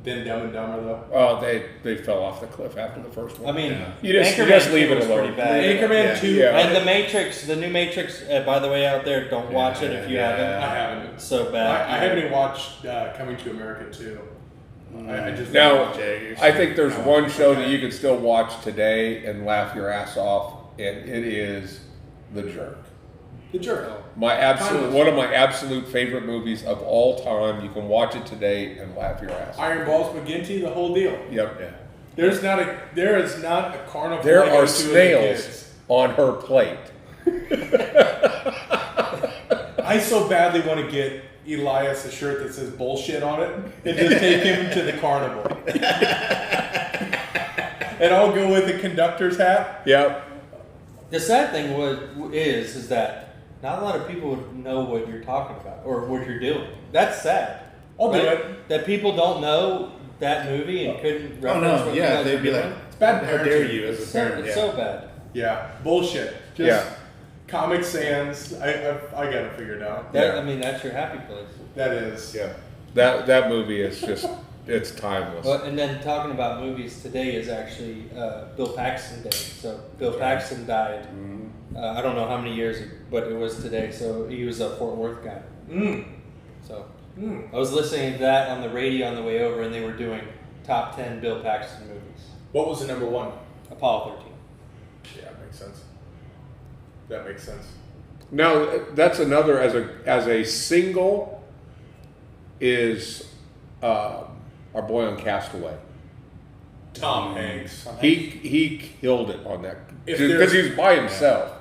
A: than Dumb and Dumber though?
C: Oh, they fell off the cliff after the first
D: I
C: one.
D: mean,
B: Yeah.
C: You just
D: Anchorman
C: leave
D: 2
C: it
D: was
C: alone.
D: pretty bad.
A: Anchorman
B: Yeah.
A: 2.
C: Yeah.
D: And the Matrix, the new Matrix, by the way, out there, don't watch it if you
B: Yeah.
D: haven't.
A: I haven't.
D: It's so
A: I
D: bad.
A: haven't even watched Coming to America 2. I just
C: Now,
B: Jay,
C: I think there's one show that you can still watch today and laugh your ass off, and it is The Jerk.
A: The Jerk. Timeless.
C: One of my absolute favorite movies of all time. You can watch it today and laugh your ass off.
A: Iron Balls McGinty, the whole deal.
C: Yep.
B: Yeah.
A: There is not a carnival.
C: There
A: I go
C: are
A: to with the
C: snails
A: kids.
C: on her plate.
A: I so badly want to get Elias a shirt that says bullshit on it and just take him to the carnival. And I'll go with the conductor's hat.
C: Yep.
D: The sad thing is that not a lot of people would know what you're talking about or what you're doing. That's sad.
A: I'll do
D: right?
A: it.
D: That people don't know that movie and couldn't
B: Oh
D: reference
B: no,
D: what you
B: yeah,
D: guys
B: they'd
D: are
B: be
D: doing.
B: like,
A: It's bad
B: how dare
A: parenting.
B: you as a
D: It's so,
B: parent?
D: it's
B: Yeah.
D: so bad.
A: Yeah, bullshit. Just
C: Yeah.
A: Comic Sans. I got it figured out.
D: That,
C: Yeah.
D: I mean, that's your happy place.
A: That is.
B: Yeah.
C: That movie is just, it's timeless.
D: Well, and then talking about movies today is actually Bill Paxton Day. So Bill Paxton died. I don't know how many years, but it was today. So he was a Fort Worth guy. So I was listening to that on the radio on the way over, and they were doing top 10 Bill Paxton movies.
A: What was the number one?
D: Apollo 13.
A: Yeah, makes sense. That makes sense.
C: Now that's another as a single is our boy on Castaway.
A: Tom Hanks.
C: He killed it on that
A: If
C: because
A: there's-
C: he was by himself.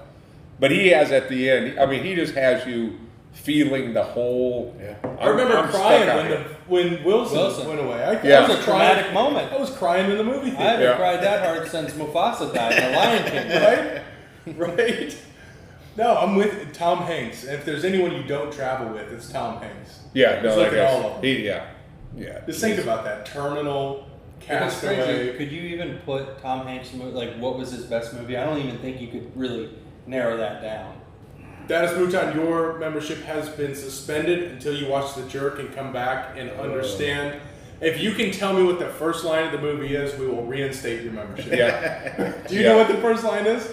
C: But he has at the end. I mean, he just has you feeling the whole.
B: Yeah.
A: I remember
C: I'm stuck
A: crying
C: out here.
A: when Wilson
D: Wilson.
A: went away.
C: Yeah.
D: That was a traumatic moment.
A: I was crying in the movie
D: I
A: theater.
D: haven't
C: Yeah.
D: cried that hard since Mufasa died in The Lion King.
A: Right? Right? No, I'm with Tom Hanks. And if there's anyone you don't travel with, it's Tom Hanks.
C: Yeah,
A: Just
C: no,
A: look
C: I
A: at
C: guess.
A: all of them.
C: Yeah.
A: Just think about that. Terminal,
D: It was crazy.
A: Castaway.
D: Could you even put Tom Hanks' movie, like, what was his best movie? I don't even think you could really narrow that down.
A: Dennis Mouton, your membership has been suspended until you watch The Jerk and come back and understand. If you can tell me what the first line of the movie is, we will reinstate your membership.
C: Yeah.
A: Do you know what the first line is?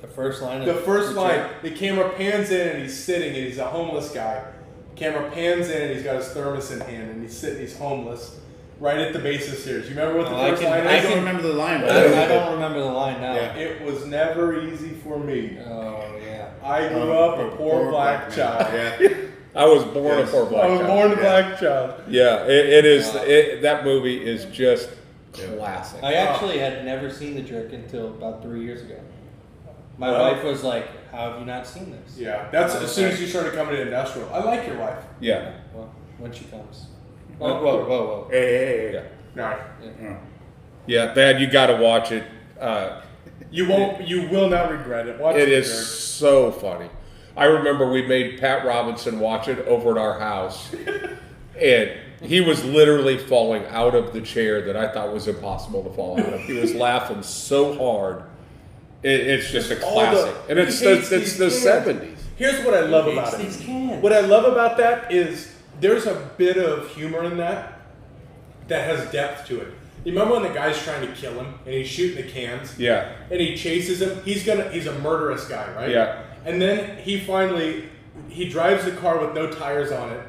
D: The first line of
A: The first
D: The
A: line,
D: Jerk.
A: the camera pans in and he's sitting and he's a homeless guy. Camera pans in and he's got his thermos in hand and he's sitting, he's homeless, right at the base of stairs. You remember what the
D: Oh, I
A: first
D: can-
A: line
B: I
A: is?
B: don't remember the line, but
D: I don't remember the line now.
B: Yeah.
A: It was never easy for me.
D: Oh, yeah.
A: I grew up a poor black
B: man.
A: child.
B: Yeah.
C: I was born
B: Yes.
C: a poor black
A: I was
C: child.
A: born a
B: Yeah.
A: black child.
C: Yeah, it is.
D: Wow.
C: That movie is just
B: Yeah.
C: classic.
D: I actually had never seen The Jerk until about 3 years ago. My
A: Well-
D: wife was like, how have you not seen this?
A: Yeah, that's as soon as you started coming to industrial. I like your wife.
C: Yeah.
D: Well, when she comes. Whoa, whoa, whoa,
B: Hey.
C: Yeah.
A: No,
B: Oh.
C: Yeah, Dad, you got to watch it.
A: you won't. You will not regret it. Watch
C: It
A: The
C: is
A: Jerk.
C: so funny. I remember we made Pat Robinson watch it over at our house, and he was literally falling out of the chair that I thought was impossible to fall out of. He was laughing so hard. It's just a
A: All
C: classic,
A: the-
C: and it's
A: he hates
C: the
A: these
C: 70s.
A: Here's what I love
D: He
A: about
D: hates
A: it.
D: these cans.
A: What I love about that is there's a bit of humor in that has depth to it. You remember when the guy's trying to kill him and he's shooting the cans?
C: Yeah,
A: And he chases him. He's a murderous guy, right?
C: Yeah.
A: And then he drives the car with no tires on it.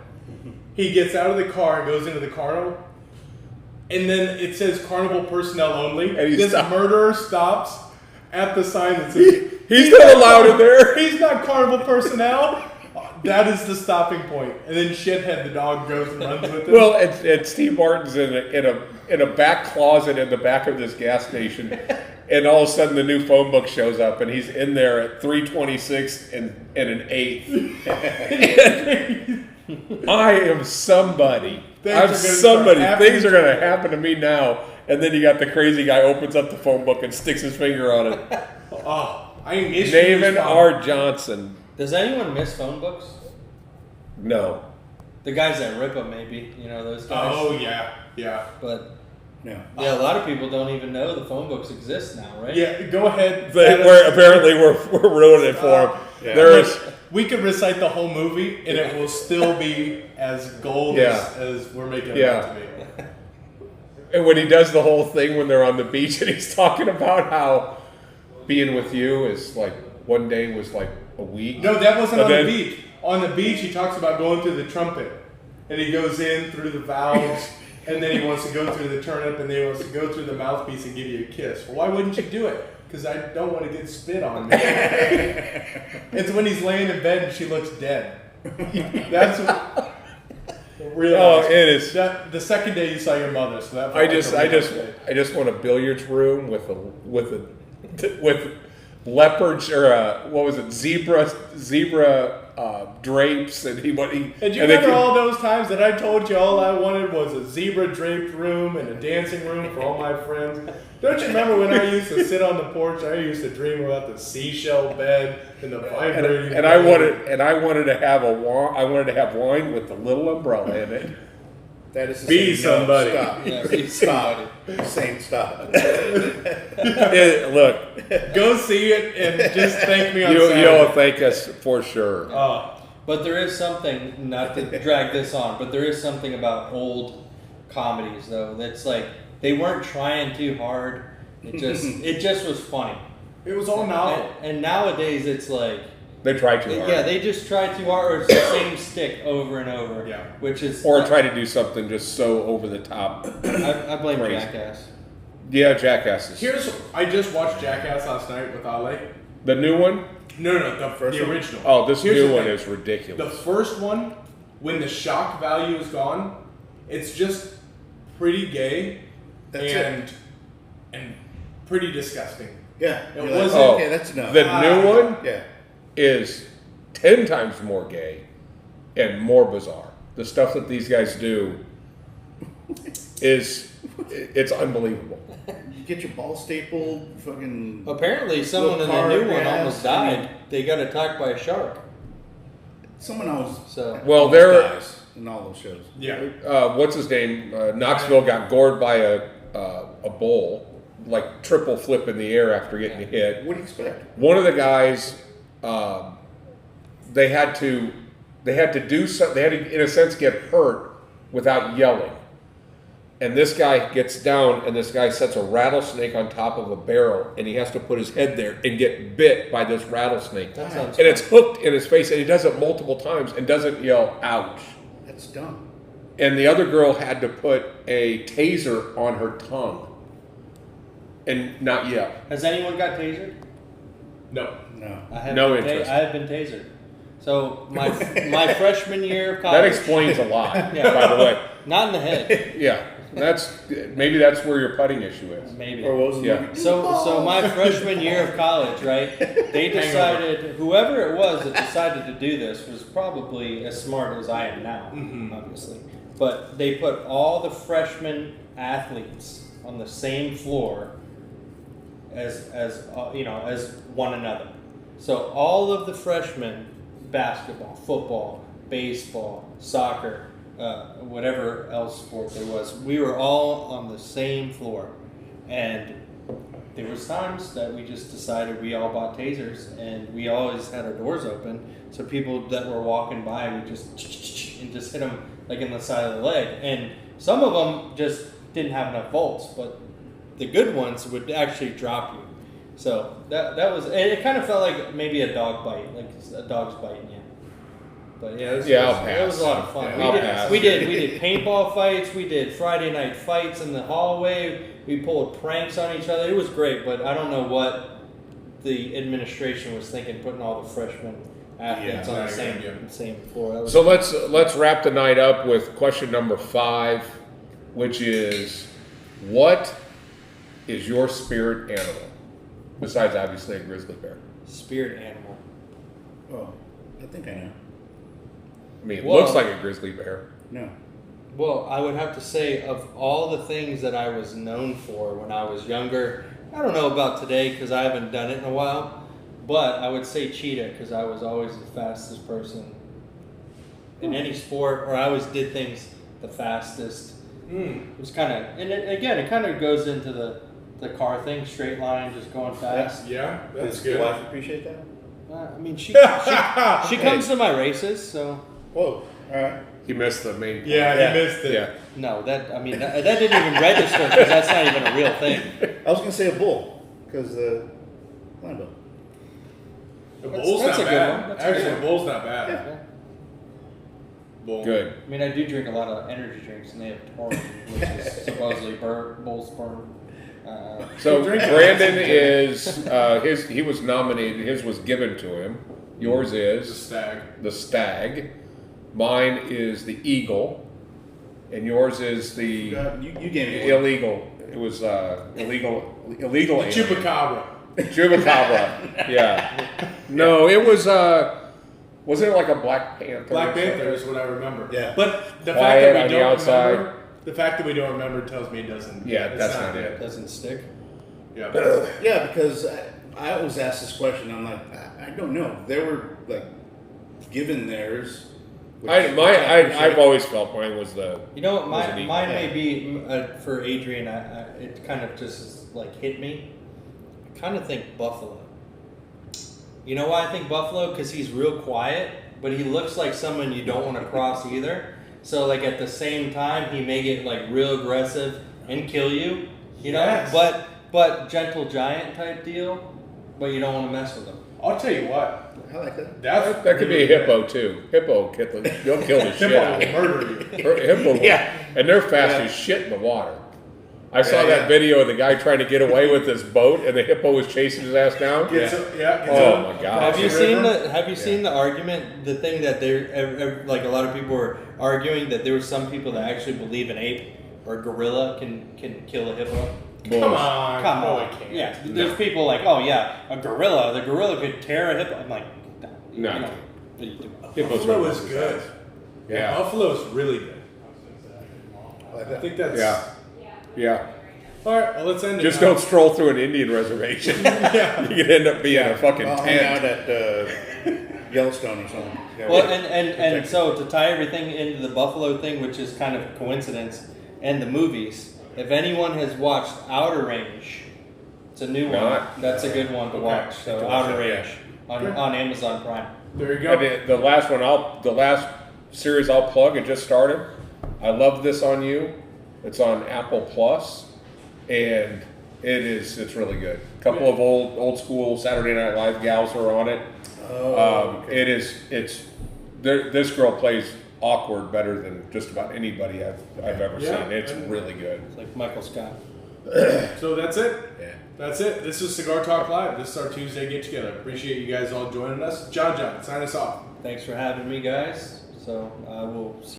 A: He gets out of the car and goes into the carnival. and then it says carnival personnel only.
C: And he
A: this
C: stopped.
A: murderer stops at the sign that says
C: He's not allowed in there.
A: He's not carnival personnel. That is the stopping point. And then Shithead the dog goes and runs with him.
C: Well, it's Steve Martin's in a back closet in the back of this gas station, and all of a sudden the new phone book shows up, and he's in there at 3:26 and an eighth. I am somebody. I'm somebody. Things are going to happen to me now. And then you got the crazy guy opens up the phone book and sticks his finger on it.
A: Oh, I miss
C: Navin R. Johnson.
D: Does anyone miss phone books?
C: No.
D: The guys that rip them, maybe. You know, those guys.
A: Oh, yeah.
D: But
B: No.
D: yeah, a lot of people don't even know the phone books exist now, right?
A: Yeah, go ahead.
C: Apparently we're ruining it for him.
B: Yeah.
C: There is.
A: We could recite the whole movie, and it will still be as gold as we're making it out to be.
C: And when he does the whole thing when they're on the beach and he's talking about how being with you is like one day was like a week.
A: No, that wasn't
C: And
A: on
C: then-
A: the beach. On the beach, he talks about going through the trumpet. And he goes in through the valves, and then he wants to go through the turnip, and then he wants to go through the mouthpiece and give you a kiss. Well, why wouldn't you do it? Because I don't want to get spit on me. It's when he's laying in bed and she looks dead. That's what... Really?
C: Oh, it is.
A: The second day you saw your mother, so that.
C: I just want a billiards room with leopards or what was it, zebra drapes, and he.
A: And you remember all those times that I told you all I wanted was a zebra draped room and a dancing room for all my friends? Don't you remember when I used to sit on the porch? I used to dream about the seashell bed and the vibrating.
C: And I wanted to have I wanted to have wine with the little umbrella in it.
B: That is
A: Be
B: saying
A: somebody.
B: No, stop.
D: Yeah, be
B: Stop. Saying stop.
C: Look,
A: Go see it and just thank me on
C: you'll
A: Saturday.
C: thank us for sure.
D: But there is something, not to drag this on, but there is something about old comedies though that's like they weren't trying too hard. It just was funny.
A: It was all novel.
D: And nowadays it's like
C: They try too hard.
D: yeah, they just try too hard, or it's the same stick over and over.
A: Yeah.
D: Which is
C: Or try to do something just so over the top.
D: I blame
C: Crazy.
D: Jackass.
C: Yeah, Jackasses.
A: I just watched Jackass last night with Ale.
C: The new one?
A: No, the original.
C: Oh, this
A: Here's
C: new
A: the
C: one
A: thing.
C: is ridiculous.
A: The first one, when the shock value is gone, it's just pretty gay and pretty disgusting.
B: Yeah.
A: It
B: You're
A: wasn't-
B: like, okay, that's enough.
C: The new one
B: Yeah.
C: is 10 times more gay and more bizarre. The stuff that these guys do it's unbelievable.
B: You get your ball stapled, fucking.
D: Apparently, someone in the
B: car
D: new one
B: gas,
D: almost died. They got attacked by a shark.
B: Someone else.
D: So
C: Well,
B: almost
C: there
B: dies in all those shows.
A: Yeah.
C: what's his name? Knoxville got gored by a bull, like triple flip in the air after getting hit.
B: What do you expect?
C: One of the guys, they had to do something. They had to, in a sense, get hurt without yelling. And this guy gets down, and this guy sets a rattlesnake on top of a barrel, and he has to put his head there and get bit by this rattlesnake.
D: That sounds
C: and it's hooked in his face, and he does it multiple times and doesn't yell, ouch.
B: That's dumb.
C: And the other girl had to put a taser on her tongue and not yell.
D: has anyone got tasered?
A: No.
B: No.
D: I have
C: No
D: been
C: interest.
D: I have been tasered. So my freshman year of
C: That
D: college.
C: explains a lot,
D: Yeah.
C: by the way.
D: Not in the head,
C: Yeah, maybe that's where your putting issue is.
D: maybe.
B: Or what was the
C: Yeah.
B: movie?
D: So my freshman year of college, right? They decided, whoever it was that decided to do this was probably as smart as I am now, obviously. But they put all the freshman athletes on the same floor as one another. So all of the freshmen, basketball, football, baseball, soccer, whatever else sport there was, we were all on the same floor. And there was times that we just decided we all bought tasers, and we always had our doors open, so people that were walking by, we just hit them like in the side of the leg. And some of them just didn't have enough volts, but the good ones would actually drop you. So that was, it kind of felt like maybe a dog bite, like a dog's biting you. But yeah,
C: I'll
D: it was
C: pass.
D: a lot of fun.
C: Yeah, I'll pass.
D: We did paintball fights. We did Friday night fights in the hallway. We pulled pranks on each other. It was great, but I don't know what the administration was thinking, putting all the freshmen athletes on the same floor. That was
C: So let's wrap the night up with question number 5, which is, what is your spirit animal? Besides, obviously, a grizzly bear.
D: spirit animal.
B: Oh, I think I know.
C: I mean, it
D: Well-
C: looks like a grizzly bear.
B: No.
D: Well, I would have to say, of all the things that I was known for when I was younger, I don't know about today because I haven't done it in a while, but I would say cheetah because I was always the fastest person in any sport, or I always did things the fastest. It was kind of, and it kind of goes into the car thing, straight line, just going fast.
A: Yeah, that's
B: Does your
A: good.
B: wife appreciate that?
D: I mean, she comes to my races, so
B: Whoa. All right.
C: He missed the main point.
A: Yeah, he missed it.
C: Yeah.
D: no, that didn't even register because that's not even a real thing.
B: I was gonna say a bull because line bull.
A: The bull's
D: that's
A: not
D: a good
A: bad.
D: one. That's a
A: Actually,
D: good
A: the
D: one.
A: bull's not bad.
B: Yeah.
A: Bull.
C: Good.
D: I mean, I do drink a lot of energy drinks, and they have taurine, which is supposedly bull sperm.
C: So
A: Drink it.
C: Brandon is he was nominated. His was given to him. Yours
A: The
C: is
A: stag.
C: the stag. Mine is the eagle, and yours is the
B: You gave me one.
C: illegal. It was illegal.
A: The
C: alien.
A: chupacabra.
C: Chupacabra. Yeah. No, it was. Wasn't it like a Black Panther?
A: Black
C: or something?
A: Panther is what I remember.
B: Yeah.
A: But the
C: Quiet
A: fact that
C: on
A: we
C: the
A: don't
C: outside.
A: remember, the fact that we don't remember tells me it doesn't.
C: Yeah,
A: it's
C: that's not it.
D: Doesn't stick.
A: Yeah.
B: Yeah, because I was asked this question. I'm like, I don't know. They were like given theirs. which I
C: I've
B: appreciate.
C: always felt mine was the.
D: You know what?
C: Was it eagle?
D: Mine may be for Adrian. It kind of just like hit me. I kind of think buffalo. You know why I think buffalo? Because he's real quiet, but he looks like someone you don't want to cross either. So like at the same time, he may get like real aggressive and kill you. You know,
A: Yes.
D: but gentle giant type deal. But you don't want to mess with him.
A: I'll tell you what.
B: I like that.
A: That's
C: That could be a
A: really
C: hippo too. Hippo, they'll kill the shit out
A: Hippo
C: of
A: will
C: you.
A: murder you.
C: Hippo,
B: Yeah.
C: and they're fast
B: Yeah.
C: as shit in the water. I saw
B: Yeah,
C: that
B: yeah.
C: video of the guy trying to get away with his boat, and the hippo was chasing his ass down.
A: Gets gets
C: Oh
A: up,
C: my God.
D: Have you
A: across the
D: seen
A: river.
D: the Have you seen the argument? The thing that they're like a lot of people were arguing that there were some people that actually believe an ape or a gorilla can kill a hippo.
A: Come on.
D: Come
A: no,
D: on.
A: it can't.
D: Yeah, there's people like, oh yeah, a gorilla. The gorilla could tear a hippo. I'm like,
C: No.
D: you know,
C: Hippos
A: Buffalo
C: are
A: is good.
C: Yeah.
A: Buffalo is really good.
B: I like
A: I
B: that.
A: think that's.
C: Yeah.
A: All right, well, let's end it.
C: Just
A: now.
C: don't stroll through an Indian reservation. You could end up being a fucking
B: I'll hang out
C: tent.
B: at Yellowstone or something. Yeah,
D: well,
B: right.
D: and so to tie everything into the buffalo thing, which is kind of a coincidence, and the movies. If anyone has watched Outer Range, it's a new one.
C: Not.
D: That's a good one to
A: Okay.
D: watch. So
B: To watch
D: Outer
B: it,
D: Range on Amazon Prime.
A: There you
C: I
A: go.
C: mean, the last one, the last series I'll plug, it just started. I love This on You. It's on Apple Plus, and it's really good. A couple of old school Saturday Night Live gals are on it. This girl plays awkward better than just about anybody I've ever
A: Yeah.
C: seen. It's really good.
D: It's like Michael Scott.
A: So that's it.
B: Yeah.
A: That's it. This is Cigar Talk Live. This is our Tuesday get together. Appreciate you guys all joining us. John, sign us off.
D: Thanks for having me, guys. So we'll see